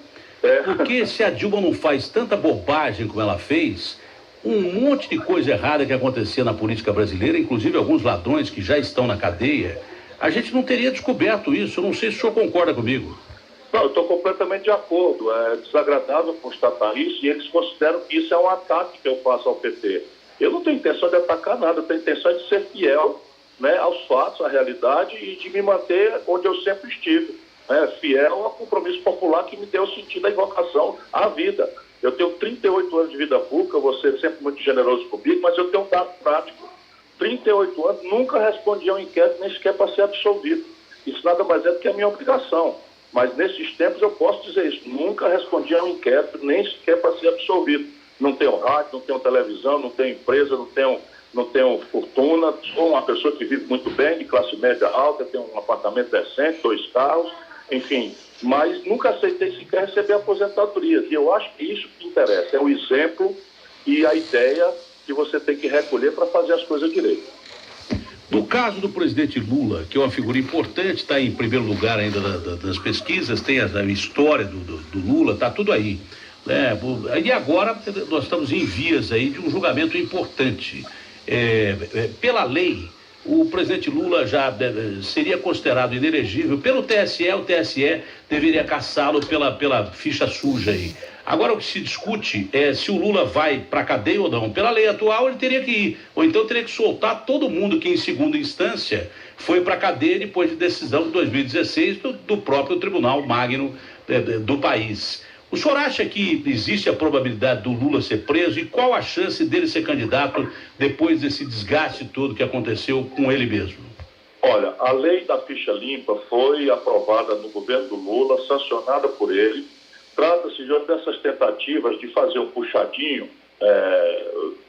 Porque se a Dilma não faz tanta bobagem como ela fez, um monte de coisa errada que acontecia na política brasileira, inclusive alguns ladrões que já estão na cadeia, a gente não teria descoberto isso. Eu não sei se o senhor concorda comigo. Não, eu estou completamente de acordo. É desagradável constatar isso e eles consideram que isso é um ataque que eu faço ao PT. Eu não tenho intenção de atacar nada, eu tenho intenção de ser fiel, né, aos fatos, à realidade e de me manter onde eu sempre estive. Fiel ao compromisso popular que me deu sentido à invocação à vida. Eu tenho 38 anos de vida pública, você é sempre muito generoso comigo, mas eu tenho um dado prático. 38 anos, nunca respondi a um inquérito, nem sequer para ser absolvido. Isso nada mais é do que a minha obrigação. Mas nesses tempos eu posso dizer isso. Nunca respondi a um inquérito, nem sequer para ser absolvido. Não tenho rádio, não tenho televisão, não tenho empresa, não tenho fortuna. Sou uma pessoa que vive muito bem, de classe média alta, tenho um apartamento decente, 2 carros, enfim. Mas nunca aceitei sequer receber aposentadoria. E eu acho que isso que interessa. É o exemplo e a ideia que você tem que recolher para fazer as coisas direito. No caso do presidente Lula, que é uma figura importante, está em primeiro lugar ainda das pesquisas, tem a história do Lula, está tudo aí. E agora nós estamos em vias aí de um julgamento importante. Pela lei, o presidente Lula já seria considerado inelegível pelo TSE, o TSE deveria caçá-lo pela ficha suja aí. Agora o que se discute é se o Lula vai para a cadeia ou não. Pela lei atual ele teria que ir, ou então teria que soltar todo mundo que em segunda instância foi para a cadeia depois de decisão de 2016 do próprio Tribunal Magno do país. O senhor acha que existe a probabilidade do Lula ser preso e qual a chance dele ser candidato depois desse desgaste todo que aconteceu com ele mesmo? Olha, a lei da ficha limpa foi aprovada no governo do Lula, sancionada por ele. Trata-se de uma dessas tentativas de fazer um puxadinho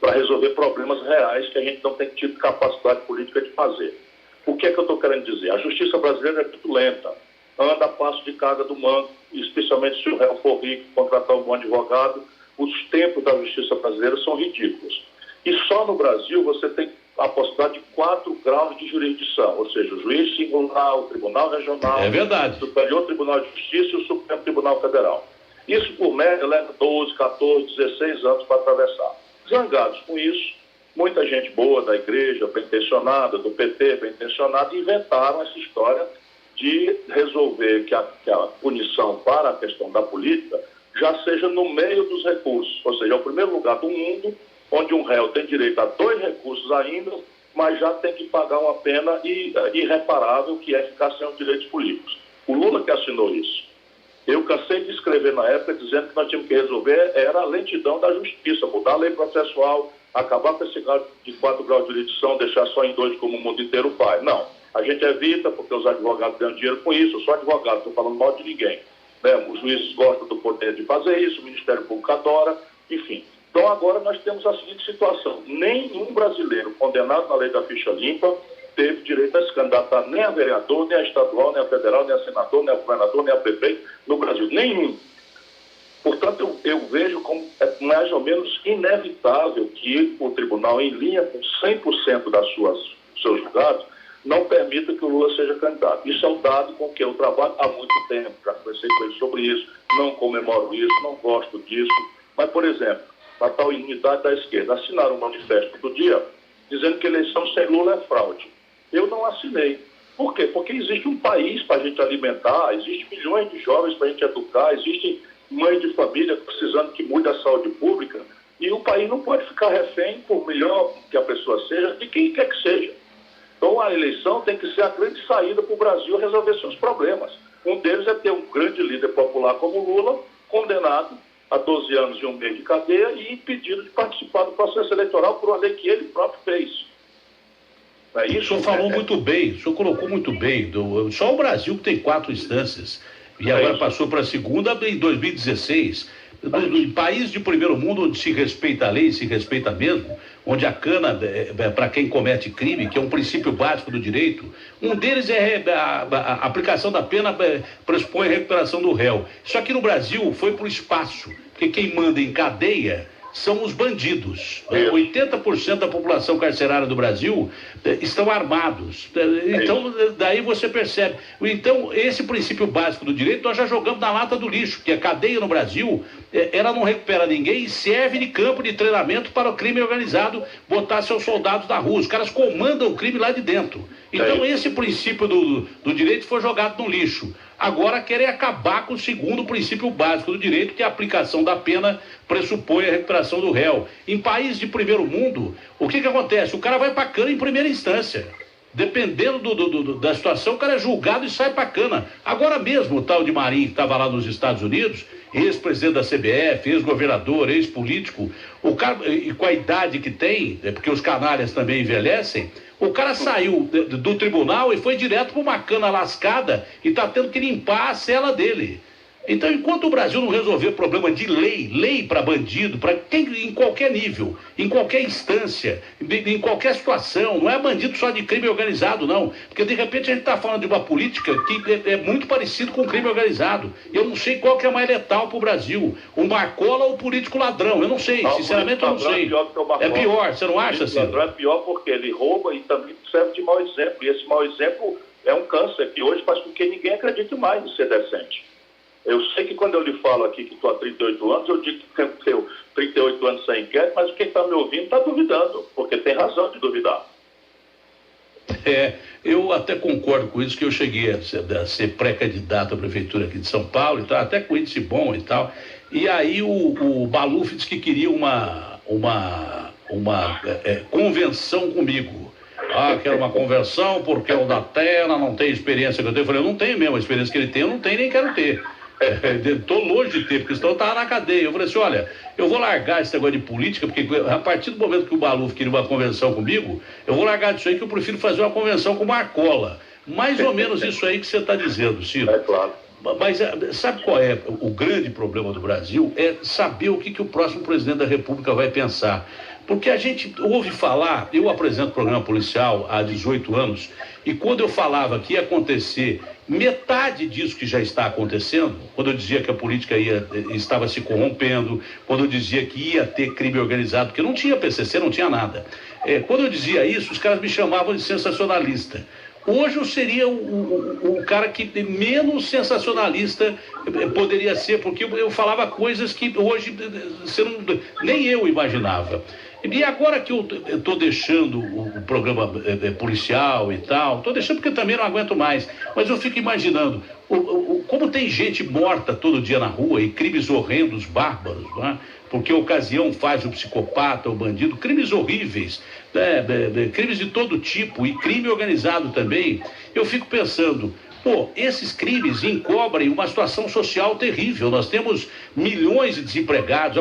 para resolver problemas reais que a gente não tem tido capacidade política de fazer. O que é que eu estou querendo dizer? A justiça brasileira é muito lenta, anda a passo de carga do manco, especialmente se o réu for rico, contratar um bom advogado. Os tempos da justiça brasileira são ridículos. E só no Brasil você tem a possibilidade de 4 graus de jurisdição, ou seja, o juiz singular, o Tribunal Regional, o Superior Tribunal de Justiça e o Supremo Tribunal Federal. Isso, por média, leva 12, 14, 16 anos para atravessar. Zangados com isso, muita gente boa da igreja, bem intencionada, do PT, bem intencionada, inventaram essa história de resolver que a punição para a questão da política já seja no meio dos recursos, ou seja, é o primeiro lugar do mundo onde um réu tem direito a 2 recursos ainda, mas já tem que pagar uma pena irreparável, que é ficar sem os direitos políticos. O Lula que assinou isso. Eu cansei de escrever na época dizendo que nós tínhamos que resolver era a lentidão da justiça, mudar a lei processual, acabar com esse grau de 4 graus de jurisdição, deixar só em 2 como o mundo inteiro faz. Não, a gente evita porque os advogados ganham dinheiro com isso, eu sou advogado, não estou falando mal de ninguém. Os juízes gostam do poder de fazer isso, o Ministério Público adora, enfim. Então agora nós temos a seguinte situação, nenhum brasileiro condenado na lei da ficha limpa teve direito a se candidatar nem a vereador, nem a estadual, nem a federal, nem a senador, nem a governador, nem a prefeito no Brasil. Nenhum. Portanto, eu vejo como mais ou menos inevitável que o tribunal, em linha com 100% dos seus julgados, não permita que o Lula seja candidato. Isso é um dado com que eu trabalho há muito tempo, já conversei com ele sobre isso, não comemoro isso, não gosto disso. Mas, por exemplo, a tal unidade da esquerda, assinaram um manifesto do dia dizendo que eleição sem Lula é fraude. Eu não assinei. Por quê? Porque existe um país para a gente alimentar, existem milhões de jovens para a gente educar, existem mães de família precisando que mude a saúde pública, e o país não pode ficar refém, por melhor que a pessoa seja, de quem quer que seja. Então a eleição tem que ser a grande saída para o Brasil resolver seus problemas. Um deles é ter um grande líder popular como Lula, condenado a 12 anos e 1 mês de cadeia e impedido de participar do processo eleitoral por uma lei que ele próprio fez. É isso? O senhor falou muito bem, o senhor colocou muito bem. Só o Brasil que tem 4 instâncias e agora passou para a segunda em 2016. Do país de primeiro mundo, onde se respeita a lei, se respeita mesmo, onde a cana para quem comete crime, que é um princípio básico do direito, um deles é a aplicação da pena pressupõe a recuperação do réu. Isso aqui no Brasil foi para o espaço, porque quem manda em cadeia são os bandidos. 80% da população carcerária do Brasil estão armados. Então, daí você percebe. Então, esse princípio básico do direito nós já jogamos na lata do lixo, que a cadeia no Brasil, ela não recupera ninguém e serve de campo de treinamento para o crime organizado botar seus soldados na rua. Os caras comandam o crime lá de dentro. Então, esse princípio do direito foi jogado no lixo. Agora querem acabar com o segundo princípio básico do direito, que é a aplicação da pena pressupõe a recuperação do réu. Em países de primeiro mundo, o que acontece? O cara vai para a cana em primeira instância. Dependendo da situação, o cara é julgado e sai para a cana. Agora mesmo, o tal de Marinho, que estava lá nos Estados Unidos, ex-presidente da CBF, ex-governador, ex-político, o cara, e com a idade que tem, porque os canalhas também envelhecem, o cara saiu do tribunal e foi direto para uma cana lascada e está tendo que limpar a cela dele. Então, enquanto o Brasil não resolver problema de lei para bandido, para quem, em qualquer nível, em qualquer instância, em qualquer situação, não é bandido só de crime organizado, não. Porque, de repente, a gente está falando de uma política que é muito parecido com o crime organizado. Eu não sei qual que é mais letal para o Brasil, o Marcola ou o político ladrão. Eu não sei, sinceramente eu não sei. É pior, você não acha, Ciro? O ladrão é pior porque ele rouba e também serve de mau exemplo. E esse mau exemplo é um câncer que hoje faz com que ninguém acredite mais em ser decente. Eu sei que quando eu lhe falo aqui que estou há 38 anos, eu digo que tenho 38 anos sem inquérito, mas quem está me ouvindo está duvidando, porque tem razão de duvidar. Eu até concordo com isso, que eu cheguei a ser pré-candidato à prefeitura aqui de São Paulo, e tal, até com índice bom e tal, e aí o Maluf disse que queria uma convenção comigo. Quero uma convenção porque o da Tena não tem experiência que eu tenho. Eu falei, eu não tenho mesmo a experiência que ele tem, eu não tenho nem quero ter. Estou longe de ter, porque senão eu estava na cadeia. Eu falei assim, olha, eu vou largar esse negócio de política, porque a partir do momento que o Maluf queria uma convenção comigo, eu vou largar disso aí, que eu prefiro fazer uma convenção com o Marcola. Mais ou menos isso aí que você está dizendo, Ciro. É claro. Mas sabe qual é o grande problema do Brasil? É saber o que o próximo presidente da República vai pensar. Porque a gente ouve falar, eu apresento programa policial há 18 anos, e quando eu falava que ia acontecer metade disso que já está acontecendo, quando eu dizia que a política estava se corrompendo, quando eu dizia que ia ter crime organizado, porque não tinha PCC, não tinha nada. Quando eu dizia isso, os caras me chamavam de sensacionalista. Hoje eu seria o cara que menos sensacionalista poderia ser, porque eu falava coisas que hoje nem eu imaginava. E agora que eu estou deixando o programa policial e tal, estou deixando porque também não aguento mais, mas eu fico imaginando como tem gente morta todo dia na rua e crimes horrendos, bárbaros, não é? Porque a ocasião faz o psicopata, o bandido, crimes horríveis, crimes de todo tipo e crime organizado também. Eu fico pensando, esses crimes encobrem uma situação social terrível. Nós temos milhões de desempregados.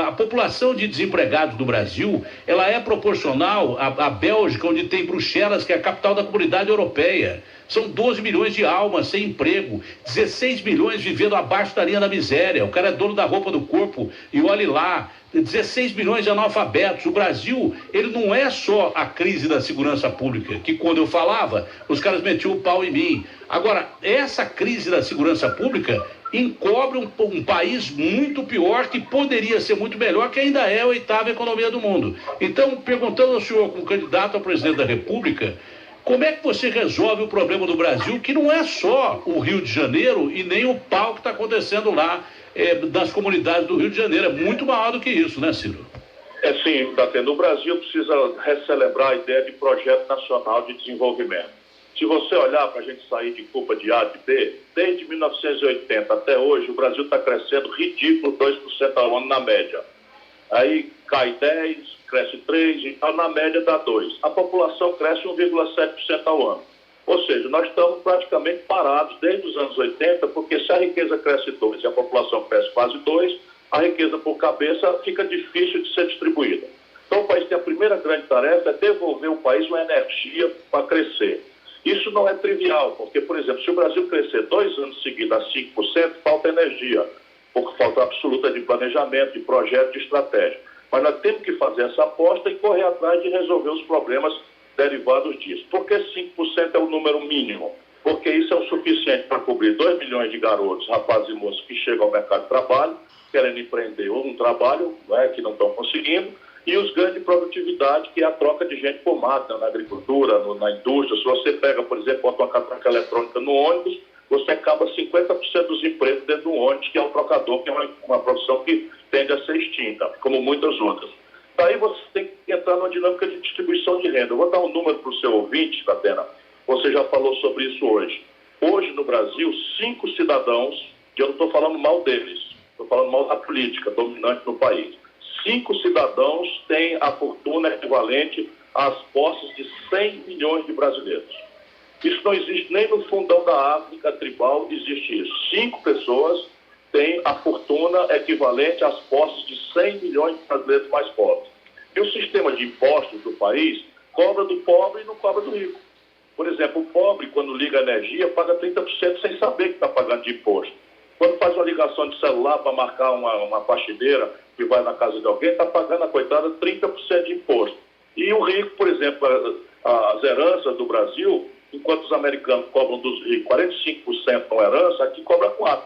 A população de desempregados do Brasil, ela é proporcional à Bélgica, onde tem Bruxelas, que é a capital da Comunidade Europeia. São 12 milhões de almas sem emprego, 16 milhões vivendo abaixo da linha da miséria. O cara é dono da roupa do corpo e olhe lá, 16 milhões de analfabetos. O Brasil, ele não é só a crise da segurança pública, que quando eu falava, os caras metiam o pau em mim. Agora, essa crise da segurança pública encobre um país muito pior, que poderia ser muito melhor, que ainda é a 8ª economia do mundo. Então, perguntando ao senhor, como candidato a presidente da República, como é que você resolve o problema do Brasil, que não é só o Rio de Janeiro e nem o pau que está acontecendo lá das comunidades do Rio de Janeiro? É muito maior do que isso, né, Ciro? Sim, Datena. O Brasil precisa recelebrar a ideia de projeto nacional de desenvolvimento. Se você olhar para a gente sair de culpa de A de B, desde 1980 até hoje, o Brasil está crescendo ridículo 2% ao ano na média. Aí cai 10%, cresce 3%, então na média dá 2%. A população cresce 1,7% ao ano. Ou seja, nós estamos praticamente parados desde os anos 80, porque se a riqueza cresce 2% e a população cresce quase 2%, a riqueza por cabeça fica difícil de ser distribuída. Então o país tem a primeira grande tarefa, é devolver ao país uma energia para crescer. Isso não é trivial, porque, por exemplo, se o Brasil crescer 2 anos seguidos a 5%, falta energia, porque falta absoluta de planejamento, de projeto, de estratégia. Mas nós temos que fazer essa aposta e correr atrás de resolver os problemas derivados disso. Por que 5% é o número mínimo? Porque isso é o suficiente para cobrir 2 milhões de garotos, rapazes e moças que chegam ao mercado de trabalho, querendo empreender ou um trabalho, que não estão conseguindo, e os ganhos de produtividade, que é a troca de gente por máquina, na agricultura, na indústria. Se você pega, por exemplo, bota uma catraca eletrônica no ônibus, você acaba 50% dos empregos dentro do ônibus, que é o trocador, que é uma profissão que tende a ser extinta, como muitas outras. Daí você tem que entrar numa dinâmica de distribuição de renda. Eu vou dar um número para o seu ouvinte, Datena. Você já falou sobre isso hoje. Hoje, no Brasil, 5 cidadãos, e eu não estou falando mal deles, estou falando mal da política dominante no país, 5 cidadãos têm a fortuna equivalente às posses de 100 milhões de brasileiros. Isso não existe nem no fundão da África tribal, existe isso. 5 pessoas têm a fortuna equivalente às posses de 100 milhões de brasileiros mais pobres. E o sistema de impostos do país cobra do pobre e não cobra do rico. Por exemplo, o pobre, quando liga a energia, paga 30% sem saber que está pagando de imposto. Quando faz uma ligação de celular para marcar uma faxineira que vai na casa de alguém, está pagando a coitada 30% de imposto. E o rico, por exemplo, as heranças do Brasil, enquanto os americanos cobram dos ricos 45% com herança, aqui cobra 4%.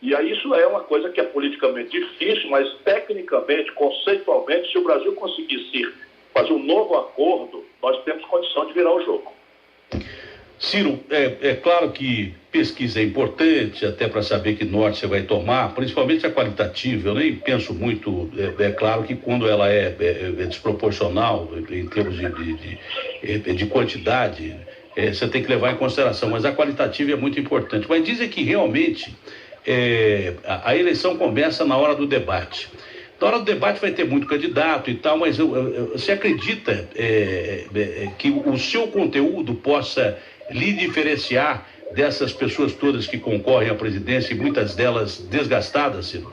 E aí isso é uma coisa que é politicamente difícil, mas tecnicamente, conceitualmente, se o Brasil conseguisse fazer um novo acordo, nós temos condição de virar o jogo. Ciro, é claro que pesquisa é importante, até para saber que norte você vai tomar, principalmente a qualitativa. Eu nem penso muito, é claro que quando ela é desproporcional em termos de quantidade, você tem que levar em consideração, mas a qualitativa é muito importante. Mas dizem que realmente a eleição começa na hora do debate. Na hora do debate vai ter muito candidato e tal, mas você acredita que o seu conteúdo possa lhe diferenciar dessas pessoas todas que concorrem à presidência e muitas delas desgastadas, Ciro?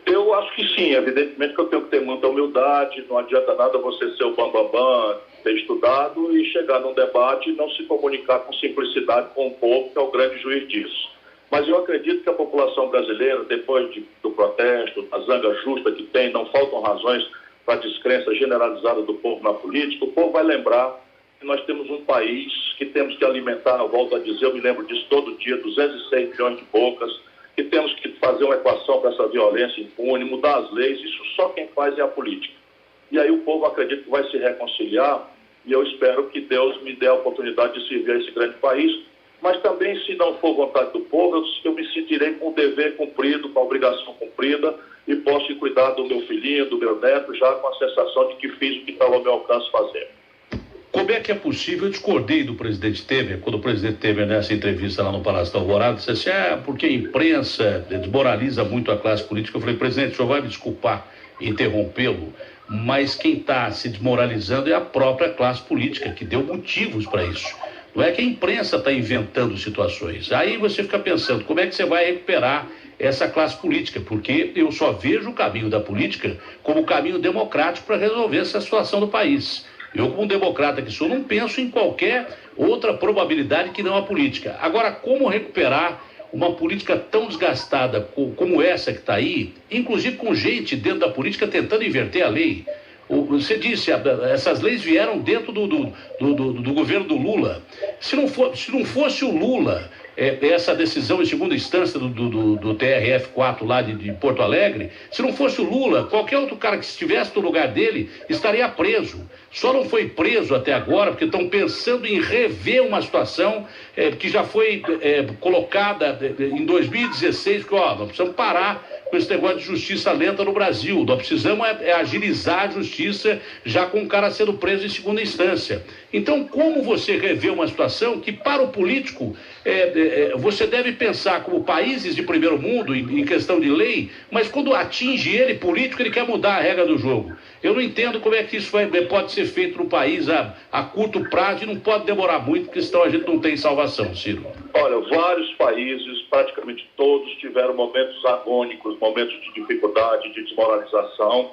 Eu acho que sim, evidentemente que eu tenho que ter muita humildade, não adianta nada você ser o bambambam, ter estudado e chegar num debate e não se comunicar com simplicidade com o povo, que é o grande juiz disso. Mas eu acredito que a população brasileira, depois do protesto, da zanga justa que tem, não faltam razões para a descrença generalizada do povo na política, o povo vai lembrar que nós temos um país que temos que alimentar, eu volto a dizer, eu me lembro disso todo dia, 206 milhões de bocas, que temos que fazer uma equação para essa violência impune, mudar as leis, isso só quem faz é a política. E aí o povo acredita que vai se reconciliar e eu espero que Deus me dê a oportunidade de servir a esse grande país, mas também, se não for vontade do povo, eu me sentirei com o dever cumprido, com a obrigação cumprida e posso cuidar do meu filhinho, do meu neto, já com a sensação de que fiz o que estava ao meu alcance fazer. Como é que é possível? Eu discordei do presidente Temer, quando o presidente Temer, nessa entrevista lá no Palácio da Alvorada, disse assim, porque a imprensa desmoraliza muito a classe política. Eu falei, presidente, o senhor vai me desculpar interrompê-lo, mas quem está se desmoralizando é a própria classe política, que deu motivos para isso. Não é que a imprensa está inventando situações. Aí você fica pensando, como é que você vai recuperar essa classe política? Porque eu só vejo o caminho da política como o caminho democrático para resolver essa situação do país. Eu, como democrata que sou, não penso em qualquer outra probabilidade que não a política. Agora, como recuperar uma política tão desgastada como essa que está aí, inclusive com gente dentro da política tentando inverter a lei? Você disse, essas leis vieram dentro do governo do Lula. Se não fosse o Lula, essa decisão em segunda instância do TRF4 lá de Porto Alegre, se não fosse o Lula, qualquer outro cara que estivesse no lugar dele estaria preso. Só não foi preso até agora porque estão pensando em rever uma situação que já foi colocada em 2016, que nós precisamos parar com esse negócio de justiça lenta no Brasil. Nós precisamos agilizar a justiça já com o cara sendo preso em segunda instância. Então, como você rever uma situação que, para o político, você deve pensar como países de primeiro mundo em questão de lei, mas quando atinge ele, político, ele quer mudar a regra do jogo. Eu não entendo como é que isso pode ser feito no país a curto prazo e não pode demorar muito, porque senão a gente não tem salvação, Ciro. Olha, vários países, praticamente todos, tiveram momentos agônicos, momentos de dificuldade, de desmoralização.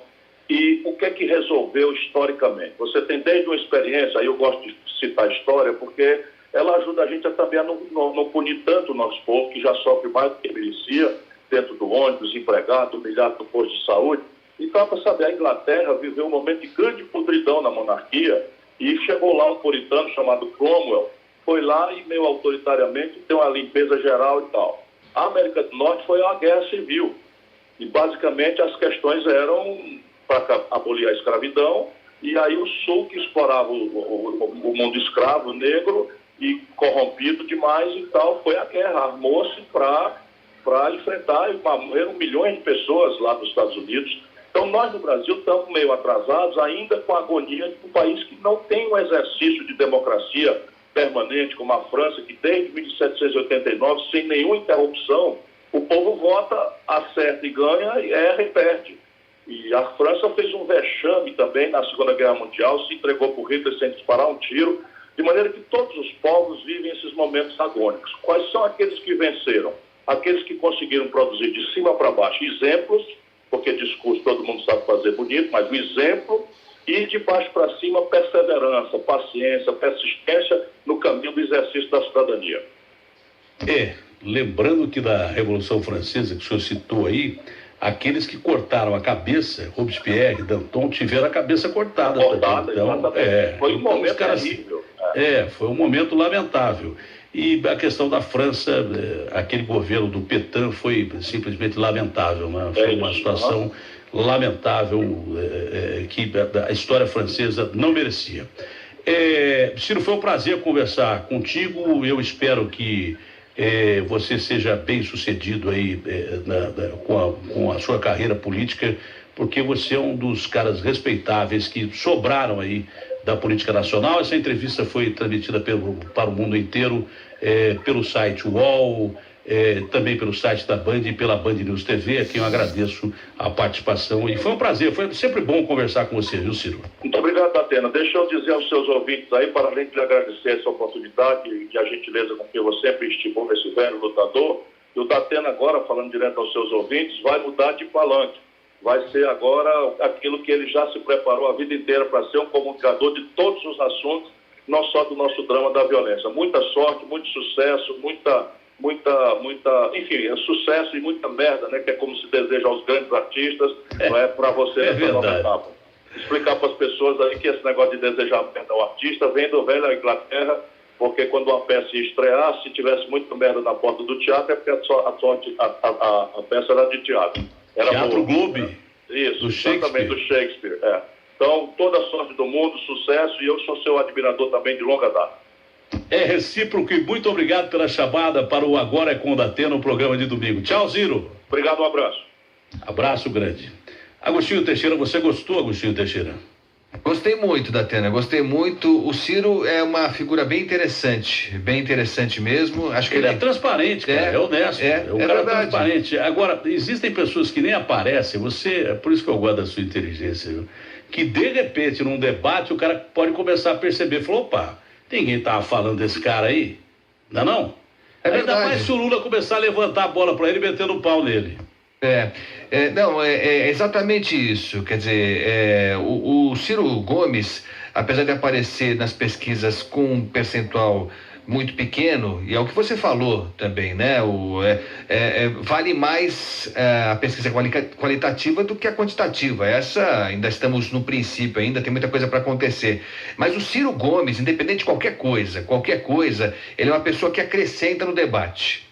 E o que é que resolveu historicamente? Você tem desde uma experiência, aí eu gosto de citar a história, porque ela ajuda a gente também a não punir tanto o nosso povo, que já sofre mais do que merecia, dentro do ônibus, empregado, humilhado no posto de saúde. Então, para saber, a Inglaterra viveu um momento de grande podridão na monarquia e chegou lá um puritano chamado Cromwell, foi lá e meio autoritariamente deu uma limpeza geral e tal. A América do Norte foi uma guerra civil e basicamente as questões eram para abolir a escravidão, e aí o Sul, que explorava o mundo escravo, negro e corrompido demais e tal, foi a guerra, armou-se para enfrentar, e morreram milhões de pessoas lá nos Estados Unidos. Então nós no Brasil estamos meio atrasados ainda com a agonia de um país que não tem um exercício de democracia permanente, como a França, que desde 1789, sem nenhuma interrupção, o povo vota, acerta e ganha, e erra e perde. E a França fez um vexame também na Segunda Guerra Mundial, se entregou por Hitler sem disparar um tiro, de maneira que todos os povos vivem esses momentos agônicos. Quais são aqueles que venceram? Aqueles que conseguiram produzir de cima para baixo exemplos, porque discurso todo mundo sabe fazer bonito, mas o exemplo, e de baixo para cima perseverança, paciência, persistência no caminho do exercício da cidadania. Lembrando que da Revolução Francesa, que o senhor citou aí, aqueles que cortaram a cabeça, Robespierre, Danton, tiveram a cabeça cortada. Então, foi um momento terrível. Foi um momento lamentável. E a questão da França, aquele governo do Pétain foi simplesmente lamentável, né? Foi uma situação lamentável que a história francesa não merecia. Ciro, foi um prazer conversar contigo. Eu espero que você seja bem sucedido aí com a sua carreira política, porque você é um dos caras respeitáveis que sobraram aí da política nacional. Essa entrevista foi transmitida para o mundo inteiro, pelo site UOL, também pelo site da Band e pela Band News TV, a quem eu agradeço a participação. E foi um prazer, foi sempre bom conversar com você, viu, Ciro? Muito obrigado, Datena. Deixa eu dizer aos seus ouvintes aí, para além de lhe agradecer essa oportunidade e a gentileza com que você sempre estimula esse velho lutador, e o Datena agora, falando direto aos seus ouvintes, vai mudar de palanque. Vai ser agora aquilo que ele já se preparou a vida inteira para ser, um comunicador de todos os assuntos, não só do nosso drama da violência. Muita sorte, muito sucesso, enfim, sucesso e muita merda, né? Que é como se deseja aos grandes artistas, não é para você nessa nova etapa. Explicar para as pessoas aí que esse negócio de desejar merda ao artista vem do velho Inglaterra, porque quando uma peça ia estrear, se tivesse muita merda na porta do teatro, é porque a peça era de teatro. Era Teatro Globe. Isso, exatamente, do Shakespeare. Então, toda a sorte do mundo, sucesso, e eu sou seu admirador também de longa data. É recíproco, e muito obrigado pela chamada para o Agora é com o Datena, no programa de domingo. Tchau, Ciro. Obrigado, um abraço. Abraço grande. Agostinho Teixeira, você gostou, Agostinho Teixeira? Gostei muito, Datena, gostei muito. O Ciro é uma figura bem interessante mesmo. Acho que ele é transparente, cara, é honesto, é um cara verdade. Transparente. Agora, existem pessoas que nem aparecem, é por isso que eu gosto da sua inteligência, viu? Que de repente, num debate, o cara pode começar a perceber, falou, opa, ninguém tava falando desse cara aí, não? Ainda mais se o Lula começar a levantar a bola para ele e metendo o pau nele. Não, é exatamente isso. Quer dizer, o Ciro Gomes apesar de aparecer nas pesquisas com um percentual muito pequeno, e é o que você falou também, né? Vale mais a pesquisa qualitativa do que a quantitativa. Essa, ainda estamos no princípio, ainda tem muita coisa para acontecer. Mas o Ciro Gomes, independente de qualquer coisa, ele é uma pessoa que acrescenta no debate.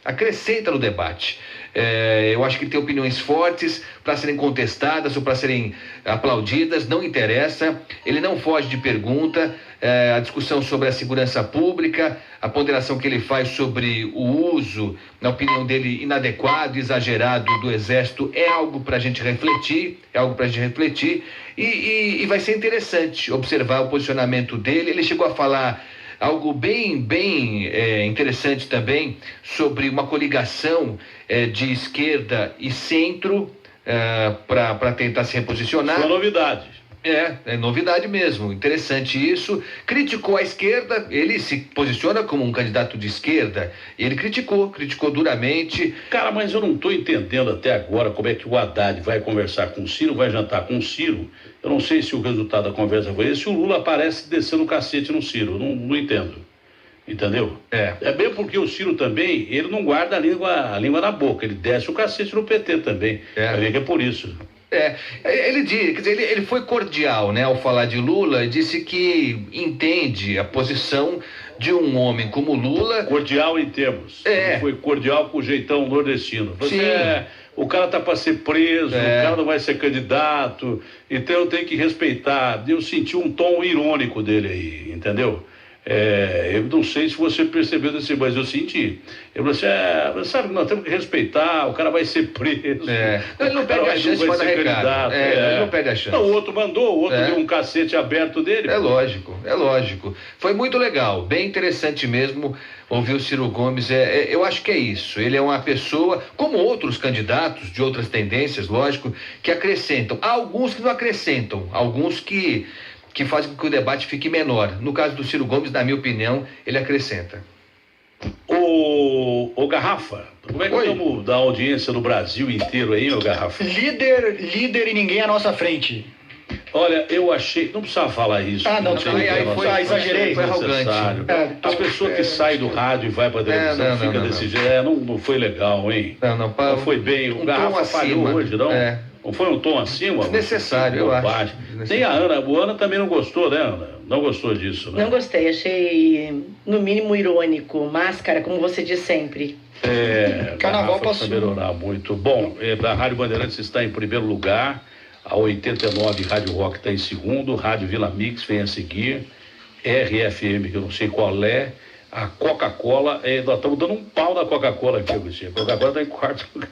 Eu acho que tem opiniões fortes para serem contestadas ou para serem aplaudidas, não interessa. Ele não foge de pergunta. A discussão sobre a segurança pública, a ponderação que ele faz sobre o uso, na opinião dele, inadequado, exagerado do Exército, é algo para a gente refletir, e vai ser interessante observar o posicionamento dele. Ele chegou a falar algo bem interessante também sobre uma coligação de esquerda e centro para tentar se reposicionar. São novidades. É novidade mesmo, interessante isso. Criticou a esquerda, ele se posiciona como um candidato de esquerda, ele criticou duramente. Cara, mas eu não estou entendendo até agora como é que o Haddad vai conversar com o Ciro, vai jantar com o Ciro. Eu não sei se o resultado da conversa foi esse, o Lula aparece descendo o cacete no Ciro, não entendo. Entendeu? É bem porque o Ciro também, ele não guarda a língua na boca, ele desce o cacete no PT também. Vai ver que é por isso. Ele foi cordial, né, ao falar de Lula, e disse que entende a posição de um homem como Lula. Cordial em termos. Ele foi cordial com o jeitão nordestino. O cara tá para ser preso, o cara não vai ser candidato, então eu tenho que respeitar. Eu senti um tom irônico dele aí, entendeu? Eu não sei se você percebeu desse, mas eu senti. Eu falei assim, sabe que nós temos que respeitar, o cara vai ser preso. Ele não perde a chance de mandar recado. Ele não perde a chance. Não, o outro mandou, o outro deu um cacete aberto dele. É lógico. Foi muito legal, bem interessante mesmo ouvir o Ciro Gomes. Eu acho que é isso. Ele é uma pessoa, como outros candidatos de outras tendências, lógico, que acrescentam. Há alguns que não acrescentam, alguns que fazem com que o debate fique menor. No caso do Ciro Gomes, na minha opinião, ele acrescenta. Ô Garrafa, como é que estamos da audiência no Brasil inteiro aí, ô Garrafa? Líder e ninguém à nossa frente. Olha, eu achei, não precisava falar isso. Exagerei. Foi arrogante. As pessoas que saem do rádio e vai pra televisão fica desse jeito. Não foi legal, hein? Não foi bem. O Garrafa falhou hoje, não? Não foi um tom acima? Desnecessário, eu acho. Nem a Ana também não gostou, né, Ana? Não gostou disso, né? Não gostei, achei no mínimo irônico, máscara, como você diz sempre. Carnaval passou. Melhorar muito. Bom, a Rádio Bandeirantes está em primeiro lugar, a 89 Rádio Rock está em segundo, Rádio Vila Mix vem a seguir, RFM, que eu não sei qual é, a Coca-Cola, nós estamos dando um pau na Coca-Cola aqui, Agostinho. A Coca-Cola está em quarto lugar.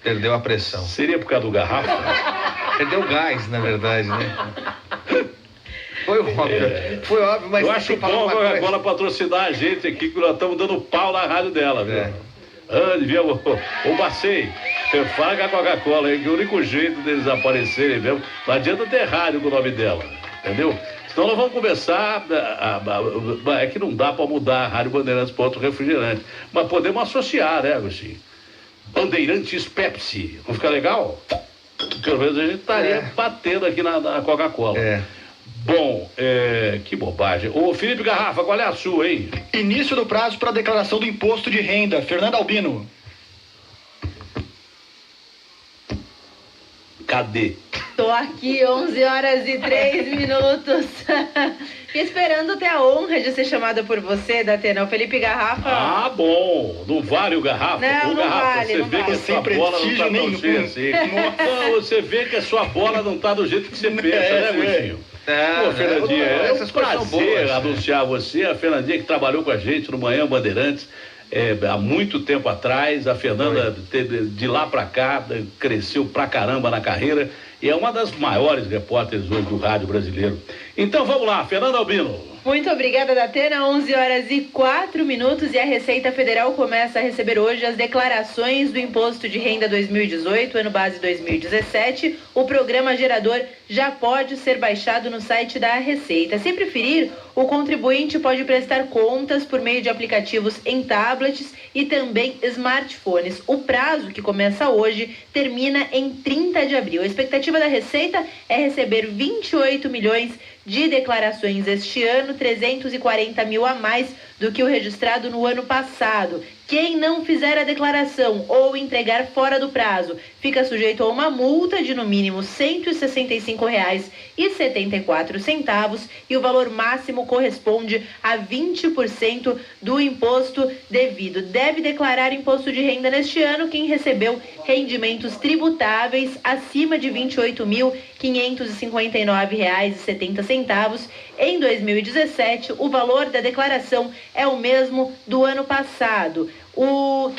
Perdeu a pressão. Seria por causa do Garrafa? Perdeu gás, na verdade, né? Foi óbvio, mas... Eu acho bom a Coca-Cola patrocinar a gente aqui, que nós estamos dando pau na rádio dela, viu? Viu? Ô Bacei, fala com a Coca-Cola aí, que o único jeito deles aparecerem mesmo, não adianta ter rádio com o nome dela, entendeu? Senão nós vamos começar, é que não dá para mudar a Rádio Bandeirantes para outro refrigerante, mas podemos associar, né, Agostinho? Bandeirantes Pepsi, não fica legal? Pelo menos a gente estaria batendo aqui na Coca-Cola. Bom, que bobagem. Ô Felipe Garrafa, qual é a sua, hein? Início do prazo para a declaração do imposto de renda. Fernando Albino. Cadê? Tô aqui, 11h03. Esperando ter a honra de ser chamada por você, Datena. O Felipe Garrafa. Bom. Não vale o Garrafa? Não, o Garrafa, vale, você vê que a sua bola não tá tão cheia assim. Você vê que a sua bola não tá do jeito que você pensa, né, Agostinho? Pô, Fernandinha, é um prazer anunciar você, a Fernandinha que trabalhou com a gente no Manhã Bandeirantes há muito tempo atrás. A Fernanda, de lá pra cá, cresceu pra caramba na carreira e é uma das maiores repórteres hoje do rádio brasileiro. Então vamos lá, Fernanda Albino. Muito obrigada, Datena. 11h04 e a Receita Federal começa a receber hoje as declarações do Imposto de Renda 2018, ano base 2017. O programa gerador já pode ser baixado no site da Receita. Se preferir, o contribuinte pode prestar contas por meio de aplicativos em tablets e também smartphones. O prazo, que começa hoje, termina em 30 de abril. A expectativa da Receita é receber 28 milhões de declarações este ano, 340 mil a mais do que o registrado no ano passado. Quem não fizer a declaração ou entregar fora do prazo fica sujeito a uma multa de no mínimo R$ 165,74 e o valor máximo corresponde a 20% do imposto devido. Deve declarar imposto de renda neste ano quem recebeu rendimentos tributáveis acima de R$ 28.559,70. Em 2017, o valor da declaração é o mesmo do ano passado.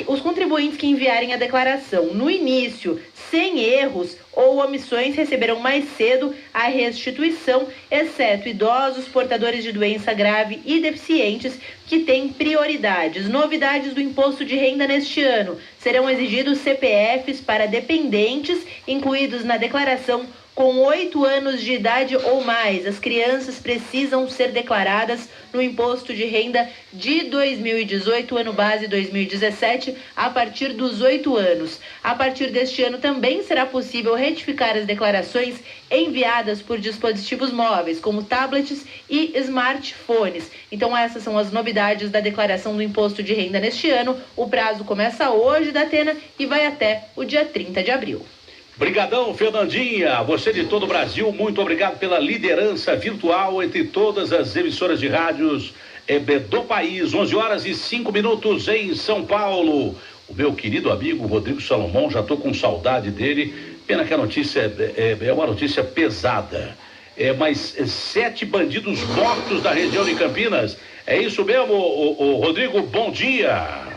Os contribuintes que enviarem a declaração no início, sem erros ou omissões, receberão mais cedo a restituição, exceto idosos, portadores de doença grave e deficientes, que têm prioridades. Novidades do imposto de renda neste ano: serão exigidos CPFs para dependentes incluídos na declaração com 8 anos de idade ou mais. As crianças precisam ser declaradas no imposto de renda de 2018, ano base 2017, a partir dos 8 anos. A partir deste ano também será possível retificar as declarações enviadas por dispositivos móveis, como tablets e smartphones. Então essas são as novidades da declaração do imposto de renda neste ano. O prazo começa hoje, Datena, e vai até o dia 30 de abril. Brigadão, Fernandinha. Você de todo o Brasil, muito obrigado pela liderança virtual entre todas as emissoras de rádios do país. 11h05 em São Paulo. O meu querido amigo Rodrigo Salomão, já estou com saudade dele. Pena que a notícia é uma notícia pesada. Mas 7 bandidos mortos da região de Campinas. É isso mesmo, Rodrigo? Bom dia.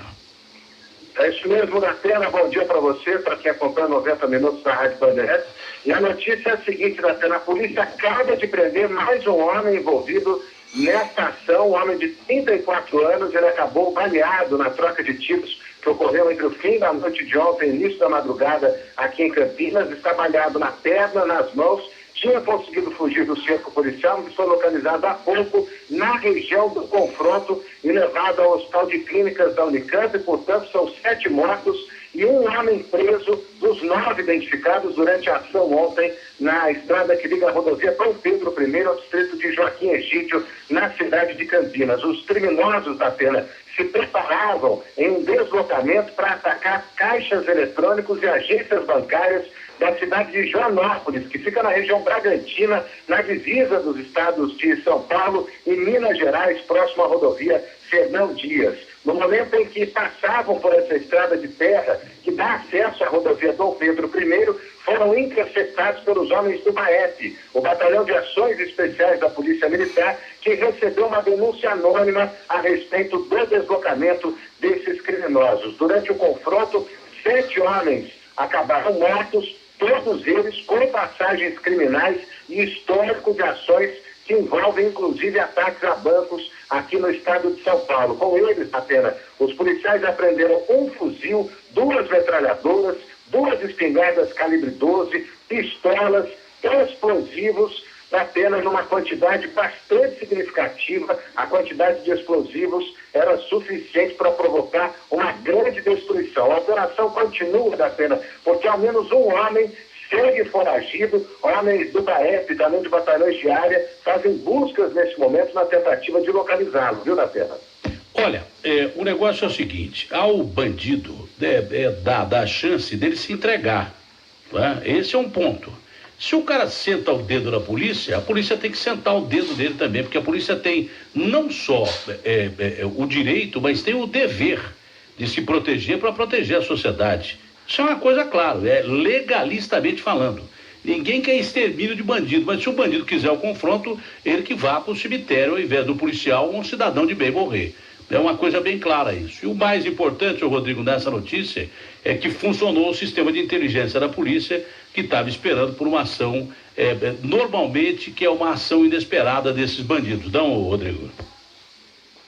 É isso mesmo, Datena. Bom dia para você, para quem acompanha 90 minutos da Rádio Bandeirantes. E a notícia é a seguinte, Datena: a polícia acaba de prender mais um homem envolvido nesta ação, um homem de 34 anos. Ele acabou baleado na troca de tiros que ocorreu entre o fim da noite de ontem e início da madrugada aqui em Campinas. Está baleado na perna, nas mãos. Tinha conseguido fugir do cerco policial, mas foi localizado há pouco na região do confronto e levado ao Hospital de Clínicas da Unicamp. Portanto, são 7 mortos e um homem preso dos 9 identificados durante a ação ontem na estrada que liga a rodovia Dom Pedro I ao distrito de Joaquim Egídio, na cidade de Campinas. Os criminosos da pena se preparavam em um deslocamento para atacar caixas eletrônicos e agências bancárias da cidade de Joanópolis, que fica na região Bragantina, na divisa dos estados de São Paulo e Minas Gerais, próximo à rodovia Fernão Dias. No momento em que passavam por essa estrada de terra, que dá acesso à rodovia Dom Pedro I, foram interceptados pelos homens do BAEP, o Batalhão de Ações Especiais da Polícia Militar, que recebeu uma denúncia anônima a respeito do deslocamento desses criminosos. Durante o confronto, 7 homens acabaram mortos, todos eles com passagens criminais e histórico de ações que envolvem inclusive ataques a bancos aqui no estado de São Paulo. Com eles, apenas, os policiais apreenderam um fuzil, 2 metralhadoras, 2 espingardas calibre 12, pistolas, explosivos, apenas numa quantidade bastante significativa. A quantidade de explosivos era suficiente para provocar uma grande destruição. A operação continua, da pena, porque ao menos um homem segue foragido. Homens do BAEP, também de batalhões de área, fazem buscas nesse momento na tentativa de localizá-lo, viu, da pena? Olha, o negócio é o seguinte: ao bandido dá a chance dele se entregar, tá? Esse é um ponto. Se o cara senta o dedo na polícia, a polícia tem que sentar o dedo dele também, porque a polícia tem não só o direito, mas tem o dever de se proteger para proteger a sociedade. Isso é uma coisa clara, legalistamente falando. Ninguém quer extermínio de bandido, mas se o bandido quiser o confronto, ele que vá para o cemitério ao invés do policial ou um cidadão de bem morrer. É uma coisa bem clara isso. E o mais importante, Rodrigo, nessa notícia, é que funcionou o sistema de inteligência da polícia, que estava esperando por uma ação, normalmente, que é uma ação inesperada desses bandidos. Não, Rodrigo?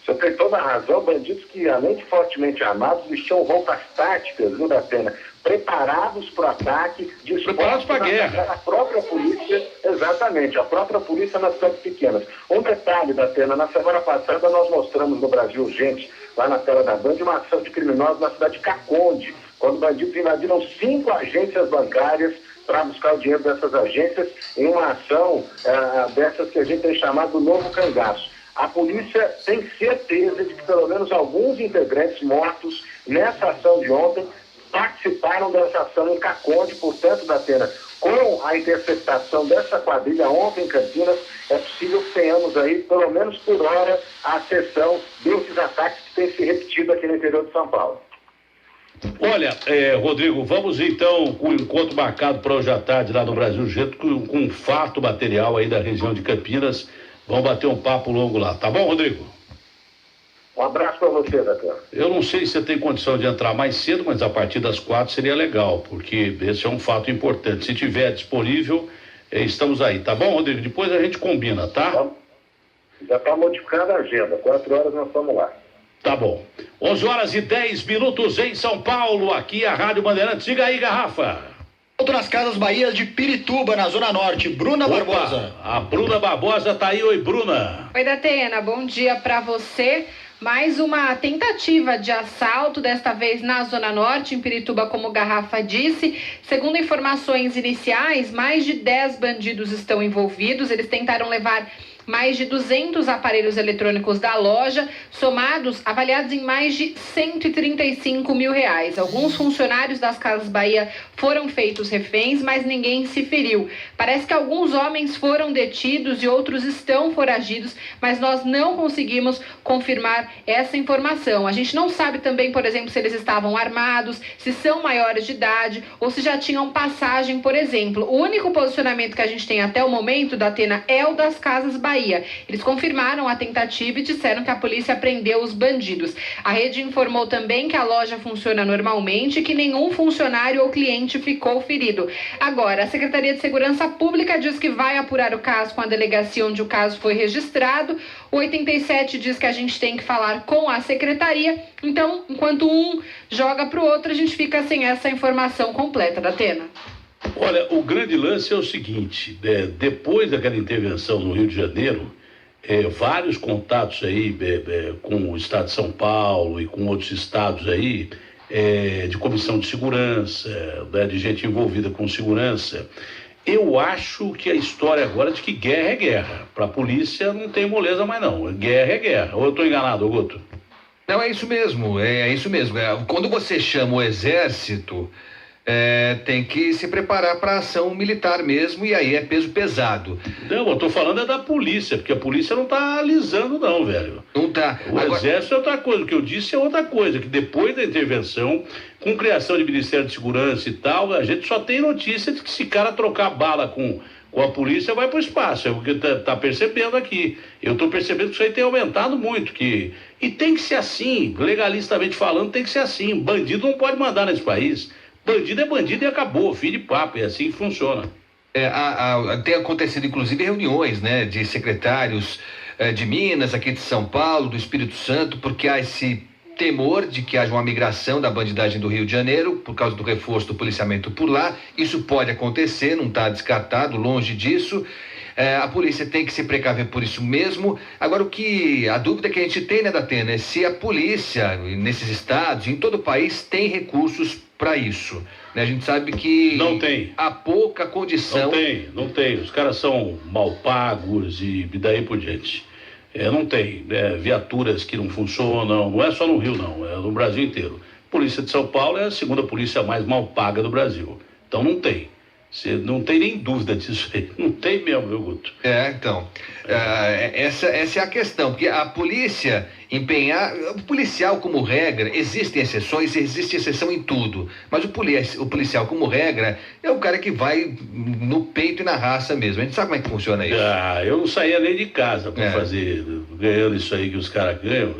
Você tem toda a razão. Bandidos que, além de fortemente armados, vestiam roupas táticas, viu, da pena, preparados para o ataque, preparados para a guerra. A própria polícia, exatamente, a própria polícia nas cidades pequenas. Um detalhe, da pena, na semana passada nós mostramos no Brasil Urgente, lá na tela da Band, uma ação de criminosos na cidade de Caconde, quando bandidos invadiram 5 agências bancárias, para buscar o dinheiro dessas agências em uma ação dessas que a gente tem chamado do novo cangaço. A polícia tem certeza de que pelo menos alguns integrantes mortos nessa ação de ontem participaram dessa ação em Caconde, portanto, Datena, com a interceptação dessa quadrilha ontem em Campinas, é possível que tenhamos aí, pelo menos por hora, a sessão desses ataques que têm se repetido aqui no interior de São Paulo. Olha, Rodrigo, vamos então com o encontro marcado para hoje à tarde lá no Brasil Jeito, com um fato material aí da região de Campinas. Vamos bater um papo longo lá, tá bom, Rodrigo? Um abraço para você, Datena. Eu não sei se você tem condição de entrar mais cedo, mas a partir das 4 seria legal, porque esse é um fato importante. Se tiver disponível, estamos aí, tá bom, Rodrigo? Depois a gente combina, tá? Já está modificando a agenda, 4 horas nós estamos lá. Tá bom. 11h10 em São Paulo, aqui a Rádio Bandeirantes. Siga aí, Garrafa. Outro nas Casas Bahia de Pirituba, na Zona Norte, Bruna Barbosa. A Bruna Barbosa tá aí. Oi, Bruna. Oi, Datena, bom dia para você. Mais uma tentativa de assalto, desta vez na Zona Norte, em Pirituba, como Garrafa disse. Segundo informações iniciais, mais de 10 bandidos estão envolvidos. Eles tentaram levar mais de 200 aparelhos eletrônicos da loja, somados, avaliados em mais de R$135 mil. Alguns funcionários das Casas Bahia foram feitos reféns, mas ninguém se feriu. Parece que alguns homens foram detidos e outros estão foragidos, mas nós não conseguimos confirmar essa informação. A gente não sabe também, por exemplo, se eles estavam armados, se são maiores de idade ou se já tinham passagem, por exemplo. O único posicionamento que a gente tem até o momento, Datena, é o das Casas Bahia. Eles confirmaram a tentativa e disseram que a polícia prendeu os bandidos. A rede informou também que a loja funciona normalmente e que nenhum funcionário ou cliente ficou ferido. Agora, a Secretaria de Segurança Pública diz que vai apurar o caso com a delegacia onde o caso foi registrado. O 87 diz que a gente tem que falar com a secretaria. Então, enquanto um joga para o outro, a gente fica sem essa informação completa, Datena. Olha, o grande lance é o seguinte, depois daquela intervenção no Rio de Janeiro, vários contatos aí com o estado de São Paulo e com outros estados aí, de comissão de segurança, de gente envolvida com segurança. Eu acho que a história agora é de que guerra é guerra. Para a polícia não tem moleza mais não, guerra é guerra. Ou eu estou enganado, Guto? Não, é isso mesmo, é isso mesmo. Quando você chama o exército... tem que se preparar para ação militar mesmo, e aí é peso pesado. Não, eu tô falando da polícia, porque a polícia não tá alisando não, velho. Não tá. O exército é outra coisa, o que eu disse é outra coisa, que depois da intervenção, com criação de Ministério de Segurança e tal, a gente só tem notícia de que se cara trocar bala com a polícia vai pro espaço, é o que tá percebendo aqui. Eu tô percebendo que isso aí tem aumentado muito, e tem que ser assim, legalistamente falando, tem que ser assim. Bandido não pode mandar nesse país. Bandido é bandido e acabou, fim de papo, é assim que funciona. Tem acontecido, inclusive, reuniões, né, de secretários de Minas, aqui de São Paulo, do Espírito Santo, porque há esse temor de que haja uma migração da bandidagem do Rio de Janeiro, por causa do reforço do policiamento por lá. Isso pode acontecer, não está descartado, longe disso. A polícia tem que se precaver por isso mesmo. Agora, a dúvida que a gente tem, né, Datena, é se a polícia, nesses estados, em todo o país, tem recursos para isso. Né? A gente sabe que não tem. Há pouca condição. Não tem. Os caras são mal pagos e daí por diante. Não tem viaturas que não funcionam, não é só no Rio não, é no Brasil inteiro. A Polícia de São Paulo é a segunda polícia mais mal paga do Brasil. Então não tem. Você não tem nem dúvida disso aí. Não tem mesmo, viu, Guto? Então. Essa é a questão, porque a polícia o policial, como regra, existem exceções, existe exceção em tudo, mas o policial, como regra, é o cara que vai no peito e na raça mesmo. A gente sabe como é que funciona isso. Eu não saía nem de casa para fazer, ganhando isso aí que os caras ganham,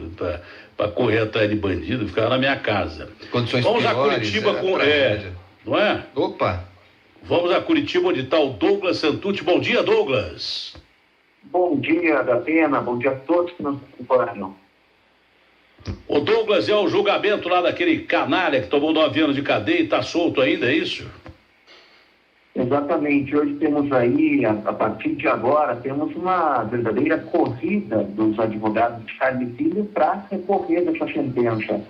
para correr atrás de bandido, ficava na minha casa. Condições Vamos piores, a Curitiba não é? Opa! Vamos a Curitiba, onde está o Douglas Santucci. Bom dia, Douglas. Bom dia, Datena. Bom dia a todos que nos acompanham. O Douglas, é o julgamento lá daquele canalha que tomou 9 anos de cadeia e está solto ainda, é isso? Exatamente. Hoje temos aí, a partir de agora, temos uma verdadeira corrida dos advogados de Carme Filho para recorrer dessa sentença.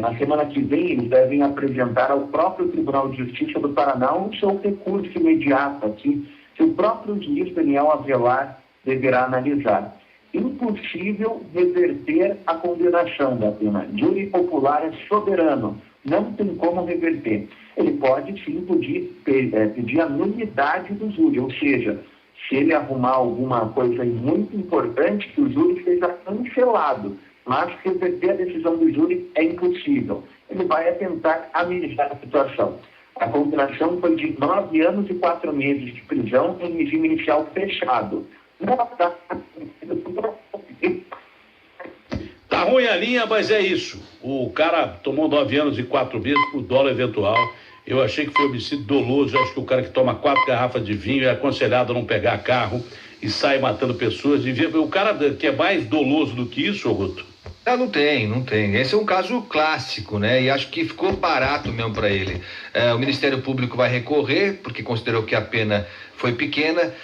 Na semana que vem, eles devem apresentar ao próprio Tribunal de Justiça do Paraná o seu recurso imediato aqui, que o próprio juiz Daniel Avelar deverá analisar. Impossível reverter a condenação da pena. Júri popular é soberano, não tem como reverter. Ele pode sim pedir a nulidade do júri, ou seja, se ele arrumar alguma coisa muito importante, que o júri seja cancelado, mas reverter a decisão do júri é impossível. Ele vai tentar amenizar a situação. A condenação foi de 9 anos e 4 meses de prisão em regime inicial fechado. Tá ruim a linha, mas é isso. O cara tomou 9 anos e 4 meses por dolo eventual. Eu achei que foi homicídio doloso. Eu acho que o cara que toma 4 garrafas de vinho é aconselhado a não pegar carro e sai matando pessoas. O cara que é mais doloso do que isso, Guto? Não tem. Esse é um caso clássico, né? E acho que ficou barato mesmo para ele. O Ministério Público vai recorrer, porque considerou que a pena foi pequena.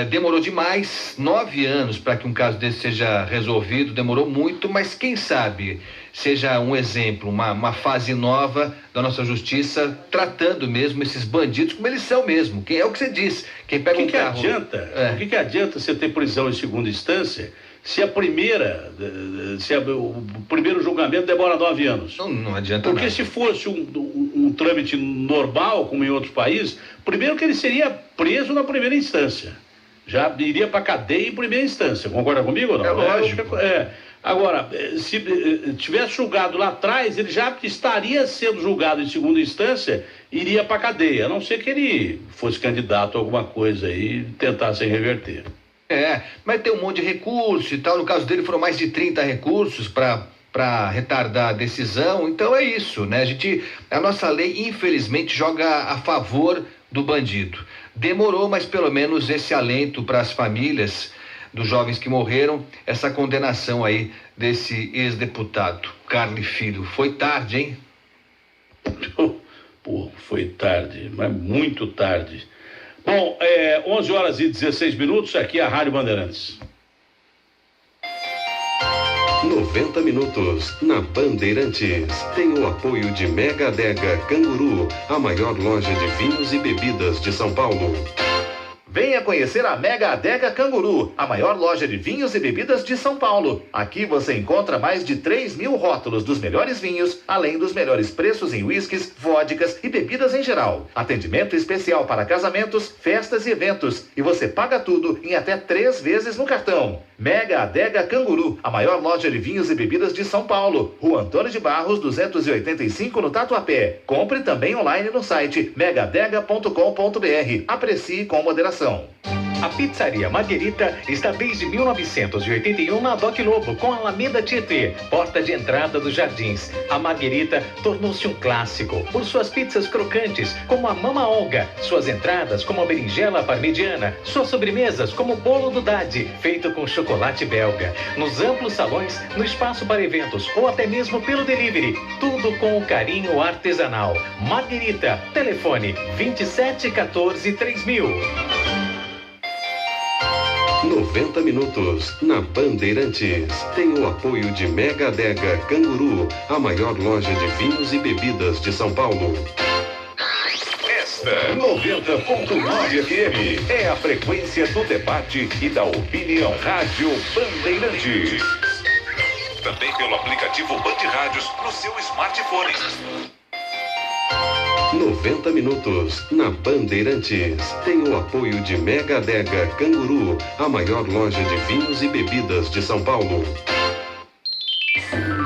Demorou demais, 9 anos para que um caso desse seja resolvido, demorou muito, mas quem sabe seja um exemplo, uma fase nova da nossa justiça, tratando mesmo esses bandidos como eles são mesmo. É o que você diz, quem pega um carro... O que adianta você ter prisão em segunda instância se o primeiro julgamento demora 9 anos? Não adianta nada. Porque se fosse um trâmite normal, como em outros países, primeiro que ele seria preso na primeira instância. Já iria para cadeia em primeira instância. Concorda comigo ou não? É lógico. Agora, se tivesse julgado lá atrás, ele já estaria sendo julgado em segunda instância, iria para cadeia, a não ser que ele fosse candidato a alguma coisa e tentasse reverter. Mas tem um monte de recurso e tal. No caso dele foram mais de 30 recursos para retardar a decisão. Então é isso, né? A nossa lei, infelizmente, joga a favor do bandido. Demorou, mas pelo menos esse alento para as famílias dos jovens que morreram, essa condenação aí desse ex-deputado, Carli Filho. Foi tarde, hein? Pô, foi tarde, mas muito tarde. Bom, 11 horas e 16 minutos, aqui é a Rádio Bandeirantes. 90 minutos na Bandeirantes. Tem o apoio de Mega Adega Canguru, a maior loja de vinhos e bebidas de São Paulo. Venha conhecer a Mega Adega Canguru, a maior loja de vinhos e bebidas de São Paulo. Aqui você encontra mais de 3.000 rótulos dos melhores vinhos, além dos melhores preços em uísques, vodkas e bebidas em geral. Atendimento especial para casamentos, festas e eventos. E você paga tudo em até 3 vezes no cartão. Mega Adega Canguru, a maior loja de vinhos e bebidas de São Paulo. Rua Antônio de Barros, 285 no Tatuapé. Compre também online no site megadega.com.br. Aprecie com moderação. A Pizzaria Margherita está desde 1981 na Doc Lobo, com a Alameda Tietê, porta de entrada dos Jardins. A Margherita tornou-se um clássico por suas pizzas crocantes, como a Mama Olga, suas entradas como a berinjela parmegiana, suas sobremesas como o bolo do Daddy, feito com chocolate belga. Nos amplos salões, no espaço para eventos ou até mesmo pelo delivery, tudo com o carinho artesanal. Margherita, telefone 2714 3000. 90 minutos na Bandeirantes. Tem o apoio de Mega Adega Canguru, a maior loja de vinhos e bebidas de São Paulo. Esta 90.9 FM é a frequência do debate e da opinião. Rádio Bandeirantes. Também pelo aplicativo Band Rádios no seu smartphone. 90 minutos na Bandeirantes. Tem o apoio de Mega Adega Canguru, a maior loja de vinhos e bebidas de São Paulo.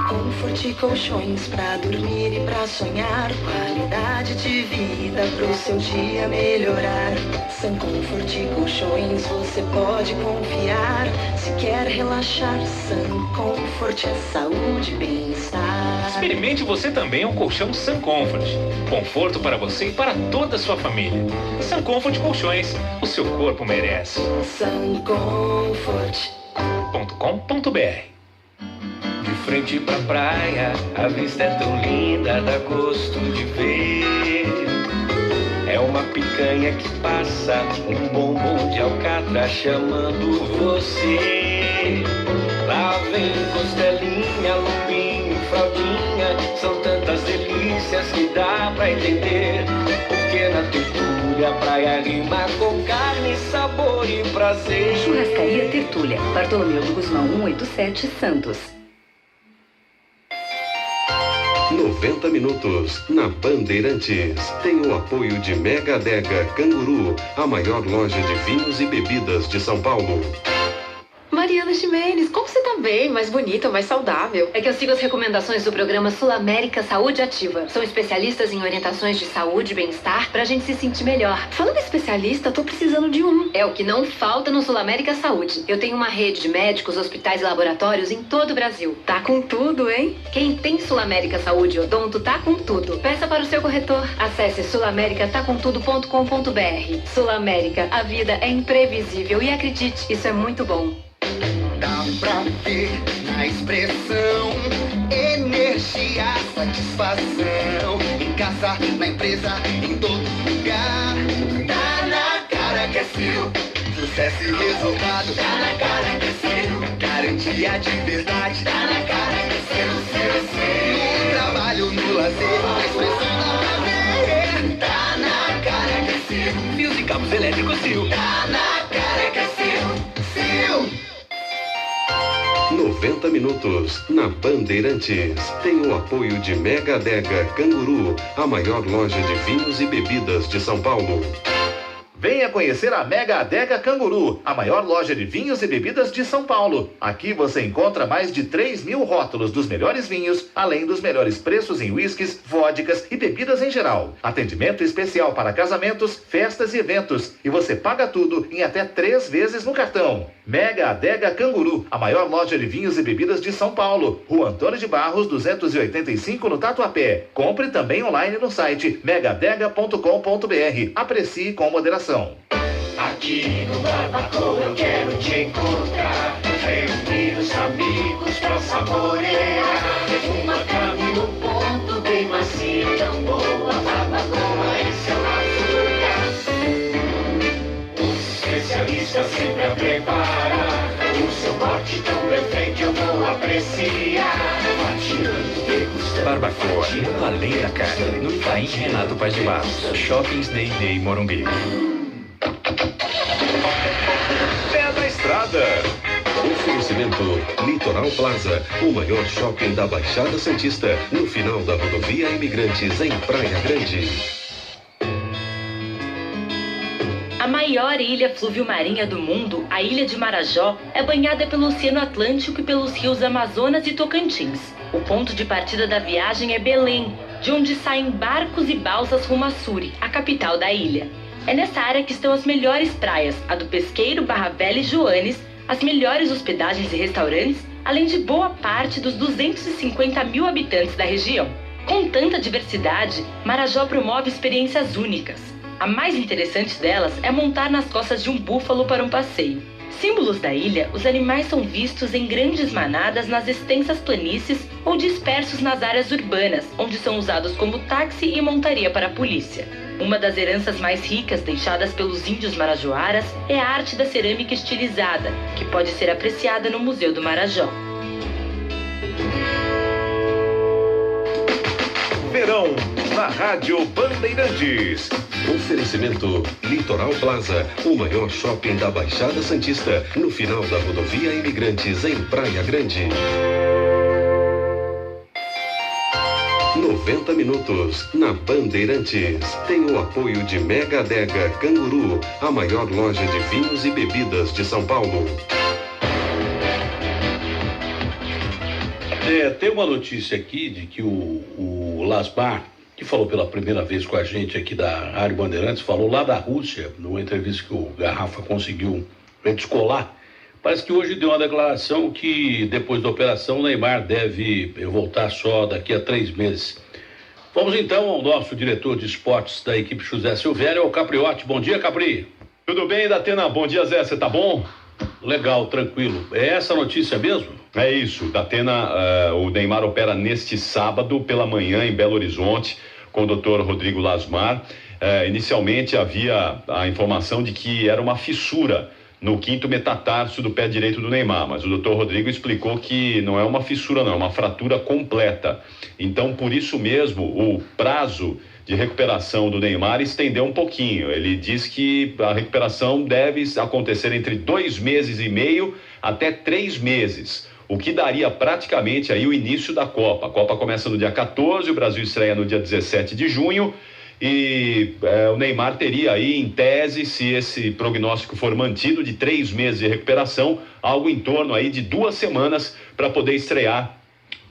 Comfort Colchões pra dormir e pra sonhar, qualidade de vida pro seu dia melhorar. Sun Comfort Colchões você pode confiar. Se quer relaxar, Sun Comfort é saúde e bem-estar. Experimente você também um colchão Sun Comfort. Conforto para você e para toda a sua família. Sun Comfort Colchões, o seu corpo merece. suncomfort.com.br. De frente pra praia, a vista é tão linda, dá gosto de ver. É uma picanha que passa, um bombom de alcatra chamando você. Lá vem costelinha, lombinho, fraldinha pra entender. Porque na Tertúlia a praia rima com carne, sabor e prazer. Churrascaria Tertúlia, Bartolomeu do Guzmão 187, Santos. 90 minutos na Bandeirantes. Tem o apoio de Mega Adega Canguru, a maior loja de vinhos e bebidas de São Paulo. Mariana Ximenes, como você tá bem, mais bonita, mais saudável? É que eu sigo as recomendações do programa Sul América Saúde Ativa. São especialistas em orientações de saúde e bem-estar pra gente se sentir melhor. Falando em especialista, tô precisando de um. É o que não falta no Sul América Saúde. Eu tenho uma rede de médicos, hospitais e laboratórios em todo o Brasil. Tá com tudo, hein? Quem tem Sul América Saúde e Odonto tá com tudo. Peça para o seu corretor. Acesse sulamericaTaComTudo.com.br. Sul América, a vida é imprevisível e acredite, isso é muito bom. Dá pra ver na expressão energia, satisfação. Em casa, na empresa, em todo lugar. Tá na cara que é seu. Sucesso e resultado. Tá na cara que é seu. Garantia de verdade. Tá na cara que é seu. No trabalho, no lazer, na expressão da prazer. Tá na cara que é seu. Fios e cabos elétricos Sil. Tá na cara que é seu. Sil. 90 minutos na Bandeirantes. Tem o apoio de Mega Adega Canguru, a maior loja de vinhos e bebidas de São Paulo. Venha conhecer a Mega Adega Canguru, a maior loja de vinhos e bebidas de São Paulo. Aqui você encontra mais de 3.000 rótulos dos melhores vinhos, além dos melhores preços em uísques, vodkas e bebidas em geral. Atendimento especial para casamentos, festas e eventos. E você paga tudo em até 3 vezes no cartão. Mega Adega Canguru, a maior loja de vinhos e bebidas de São Paulo. Rua Antônio de Barros, 285 no Tatuapé. Compre também online no site megadega.com.br. Aprecie com moderação. Aqui no Barbacoa eu quero te encontrar. Reunir os amigos pra saborear. Uma carne no ponto, bem macia, tão boa. Barbacoa, esse é o nosso lugar. Os especialistas sempre a preparar. O seu corte tão perfeito eu vou apreciar. Fatiando, degustando. Barbacoa, além da carne, no Itaim Renato Paz de Barros. Shoppings Day Morumbi. Pé da estrada. Oferecimento Litoral Plaza, o maior shopping da Baixada Santista, no final da rodovia Imigrantes, em Praia Grande. A maior ilha fluvio-marinha do mundo, a Ilha de Marajó, é banhada pelo Oceano Atlântico e pelos rios Amazonas e Tocantins. O ponto de partida da viagem é Belém, de onde saem barcos e balsas rumo a Suri, a capital da ilha. É nessa área que estão as melhores praias, a do Pesqueiro, Barra Velha e Joanes, as melhores hospedagens e restaurantes, além de boa parte dos 250 mil habitantes da região. Com tanta diversidade, Marajó promove experiências únicas. A mais interessante delas é montar nas costas de um búfalo para um passeio. Símbolos da ilha, os animais são vistos em grandes manadas nas extensas planícies ou dispersos nas áreas urbanas, onde são usados como táxi e montaria para a polícia. Uma das heranças mais ricas deixadas pelos índios marajoaras é a arte da cerâmica estilizada, que pode ser apreciada no Museu do Marajó. Verão, na Rádio Bandeirantes. Oferecimento Litoral Plaza, o maior shopping da Baixada Santista, no final da rodovia Imigrantes, em Praia Grande. 90 minutos na Bandeirantes. Tem o apoio de Mega Adega Canguru, a maior loja de vinhos e bebidas de São Paulo. Tem uma notícia aqui de que o Lasmar, que falou pela primeira vez com a gente aqui da Rádio Bandeirantes, falou lá da Rússia, numa entrevista que o Garrafa conseguiu descolar. Parece que hoje deu uma declaração que depois da operação o Neymar deve voltar só daqui a 3 meses. Vamos então ao nosso diretor de esportes da equipe José Silvério, o Capriotti. Bom dia, Capri. Tudo bem, Datena? Bom dia, Zé. Você tá bom? Legal, tranquilo. É essa a notícia mesmo? É isso. Datena, o Neymar opera neste sábado pela manhã em Belo Horizonte com o Dr. Rodrigo Lasmar. Inicialmente havia a informação de que era uma fissura no 5º metatarso do pé direito do Neymar, mas o Dr. Rodrigo explicou que não é uma fissura não, é uma fratura completa. Então, por isso mesmo, o prazo de recuperação do Neymar estendeu um pouquinho. Ele diz que a recuperação deve acontecer entre 2 meses e meio até 3 meses, o que daria praticamente aí o início da Copa. A Copa começa no dia 14, o Brasil estreia no dia 17 de junho e o Neymar teria aí, em tese, se esse prognóstico for mantido, de 3 meses de recuperação, algo em torno aí de 2 semanas para poder estrear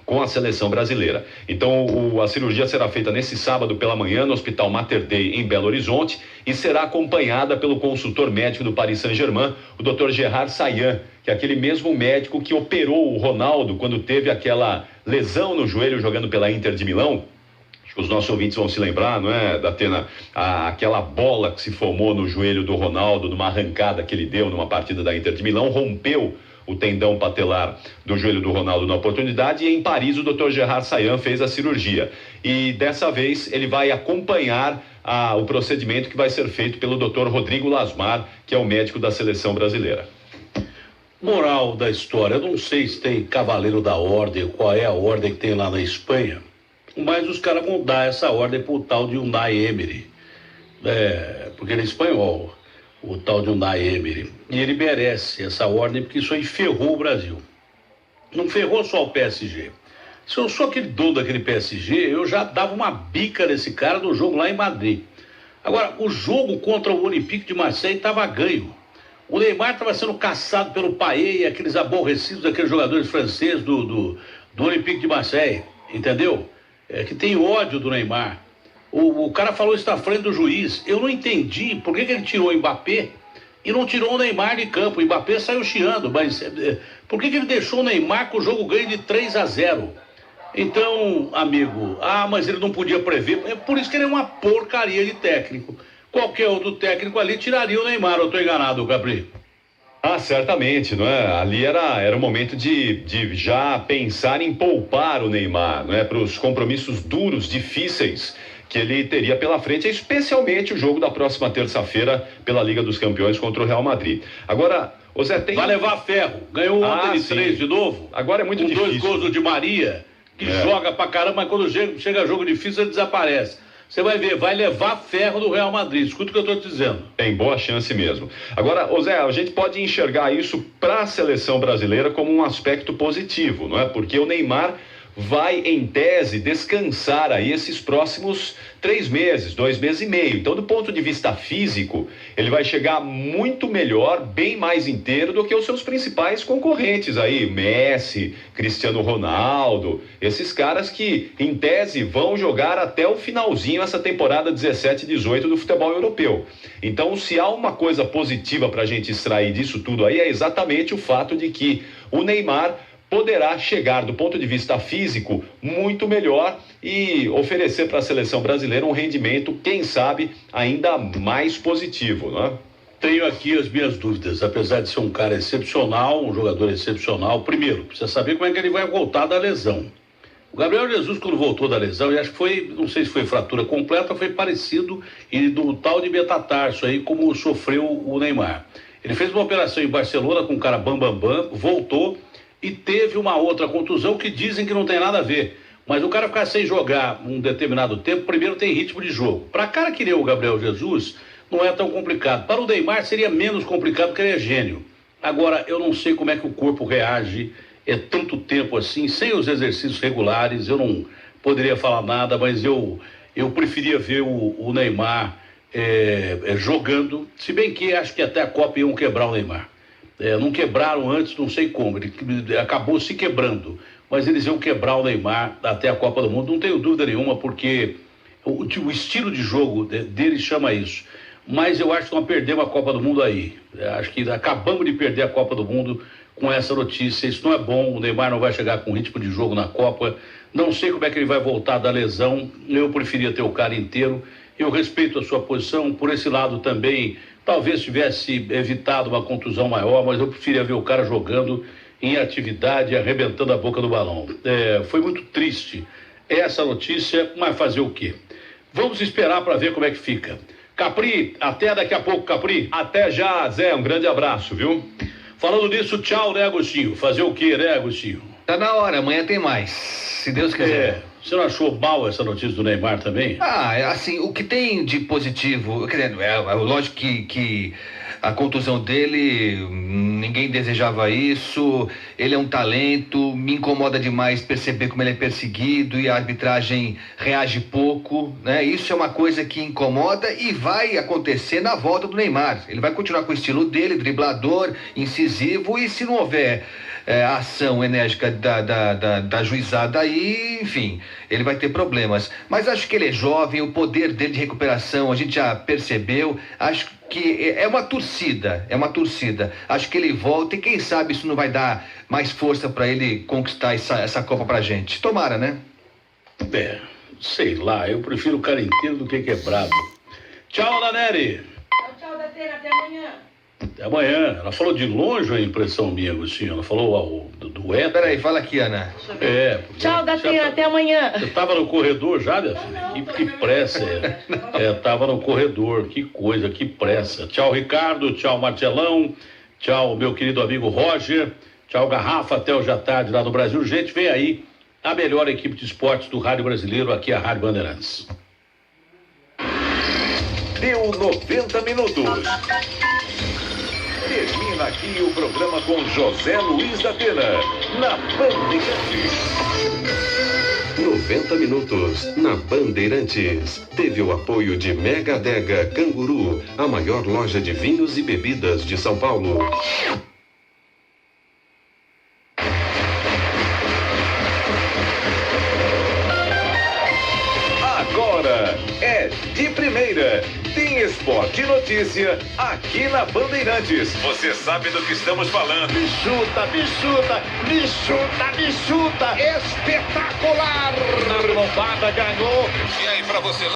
com a seleção brasileira. Então, a cirurgia será feita nesse sábado pela manhã no Hospital Mater Dei, em Belo Horizonte, e será acompanhada pelo consultor médico do Paris Saint-Germain, o Dr. Gerard Sayan, que é aquele mesmo médico que operou o Ronaldo quando teve aquela lesão no joelho jogando pela Inter de Milão. Acho que os nossos ouvintes vão se lembrar, não é, Datena? Aquela bola que se formou no joelho do Ronaldo, numa arrancada que ele deu numa partida da Inter de Milão, rompeu o tendão patelar do joelho do Ronaldo na oportunidade, e em Paris o Dr. Gerard Sayan fez a cirurgia. E dessa vez ele vai acompanhar o procedimento que vai ser feito pelo Dr. Rodrigo Lasmar, que é o médico da seleção brasileira. Moral da história, eu não sei se tem cavaleiro da ordem, qual é a ordem que tem lá na Espanha, mas os caras vão dar essa ordem pro tal de Unai Emery, porque ele é espanhol, o tal de Unai Emery, e ele merece essa ordem porque isso aí ferrou o Brasil. Não ferrou só o PSG. Se eu sou aquele dono daquele PSG, eu já dava uma bica nesse cara no jogo lá em Madrid. Agora, o jogo contra o Olympique de Marseille estava ganho. O Neymar estava sendo caçado pelo Payet e aqueles aborrecidos daqueles jogadores franceses do Olympique de Marseille, entendeu? Que tem ódio do Neymar. O cara falou isso na frente do juiz. Eu não entendi por que ele tirou o Mbappé e não tirou o Neymar de campo. O Mbappé saiu chiando, mas por que ele deixou o Neymar com o jogo ganho de 3-0? Então, amigo, mas ele não podia prever. É por isso que ele é uma porcaria de técnico. Qualquer outro técnico ali tiraria o Neymar, eu estou enganado, Gabriel? Certamente, não é? Ali era o momento de já pensar em poupar o Neymar, não é? Para os compromissos duros, difíceis que ele teria pela frente, especialmente o jogo da próxima terça-feira pela Liga dos Campeões contra o Real Madrid. Agora, o Zé tem... Vai levar ferro. Ganhou ontem de 3 de novo. Agora é muito difícil. Com 2 gols do Di Maria, que joga pra caramba, mas quando chega jogo difícil ele desaparece. Você vai ver, vai levar ferro do Real Madrid. Escuta o que eu estou dizendo. Tem boa chance mesmo. Agora, Zé, a gente pode enxergar isso para a seleção brasileira como um aspecto positivo, não é? Porque o Neymar vai, em tese, descansar aí esses próximos 3 meses, 2 meses e meio. Então, do ponto de vista físico, ele vai chegar muito melhor, bem mais inteiro do que os seus principais concorrentes aí, Messi, Cristiano Ronaldo, esses caras que, em tese, vão jogar até o finalzinho essa temporada 17-18 do futebol europeu. Então, se há uma coisa positiva para a gente extrair disso tudo aí, é exatamente o fato de que o Neymar poderá chegar, do ponto de vista físico, muito melhor e oferecer para a seleção brasileira um rendimento, quem sabe, ainda mais positivo, não é? Tenho aqui as minhas dúvidas, apesar de ser um cara excepcional, um jogador excepcional. Primeiro, precisa saber como é que ele vai voltar da lesão. O Gabriel Jesus, quando voltou da lesão, e acho que foi, não sei se foi fratura completa, foi parecido e do tal de metatarso aí, como sofreu o Neymar. Ele fez uma operação em Barcelona com um cara bam, voltou e teve uma outra contusão que dizem que não tem nada a ver. Mas o cara ficar sem jogar um determinado tempo, primeiro tem ritmo de jogo. Para cara que nem o Gabriel Jesus, não é tão complicado. Para o Neymar seria menos complicado porque ele é gênio. Agora, eu não sei como é que o corpo reage tanto tempo assim, sem os exercícios regulares. Eu não poderia falar nada, mas eu preferia ver o Neymar jogando, se bem que acho que até a Copa iam quebrar o Neymar. Não quebraram antes, não sei como, ele acabou se quebrando, mas eles iam quebrar o Neymar até a Copa do Mundo, não tenho dúvida nenhuma, porque o estilo de jogo dele chama isso. Mas eu acho que nós perdemos a Copa do Mundo aí. Acho que acabamos de perder a Copa do Mundo com essa notícia. Isso não é bom, o Neymar não vai chegar com ritmo de jogo na Copa. Não sei como é que ele vai voltar da lesão, eu preferia ter o cara inteiro. Eu respeito a sua posição, por esse lado também, talvez tivesse evitado uma contusão maior, mas eu preferia ver o cara jogando em atividade, arrebentando a boca do balão. Foi muito triste essa notícia, mas fazer o quê? Vamos esperar para ver como é que fica. Capri, até daqui a pouco, Capri. Até já, Zé, um grande abraço, viu? Falando nisso, tchau, né, Agostinho? Fazer o quê, né, Agostinho? Tá na hora, amanhã tem mais, se Deus quiser. Você não achou mal essa notícia do Neymar também? Assim, o que tem de positivo, quer dizer, lógico que a contusão dele, ninguém desejava isso, ele é um talento, me incomoda demais perceber como ele é perseguido e a arbitragem reage pouco, né? Isso é uma coisa que incomoda e vai acontecer na volta do Neymar. Ele vai continuar com o estilo dele, driblador, incisivo, e se não houver a ação enérgica da juizada aí, enfim, ele vai ter problemas. Mas acho que ele é jovem, o poder dele de recuperação, a gente já percebeu, acho que é uma torcida. Acho que ele volta e quem sabe isso não vai dar mais força para ele conquistar essa Copa pra gente. Tomara, né? Sei lá, eu prefiro o cara inteiro do que quebrado. Tchau, Daneri. Tchau, Datena, até amanhã. Até amanhã. Ela falou de longe ou é impressão minha, Agostinho? Ela falou do Éter. Peraí, fala aqui, Ana. Tchau, Datena, até amanhã. Você tava no corredor já, minha filha? Que pressa é. Tava no corredor, que coisa, que pressa. Tchau, Ricardo, tchau, Marcelão, tchau, meu querido amigo Roger, tchau, Garrafa, até hoje à tarde lá no Brasil. Gente, vem aí a melhor equipe de esportes do rádio brasileiro, aqui a Rádio Bandeirantes. Deu 90 minutos. Termina aqui o programa com José Luiz da Pena, na Bandeirantes. 90 minutos na Bandeirantes. Teve o apoio de Mega Adega Canguru, a maior loja de vinhos e bebidas de São Paulo. Agora é de primeira. Tem Esporte e Notícia aqui na Bandeirantes. Você sabe do que estamos falando. Me chuta, me chuta, me chuta, me chuta. Espetacular! Na arrombada ganhou. E aí pra você?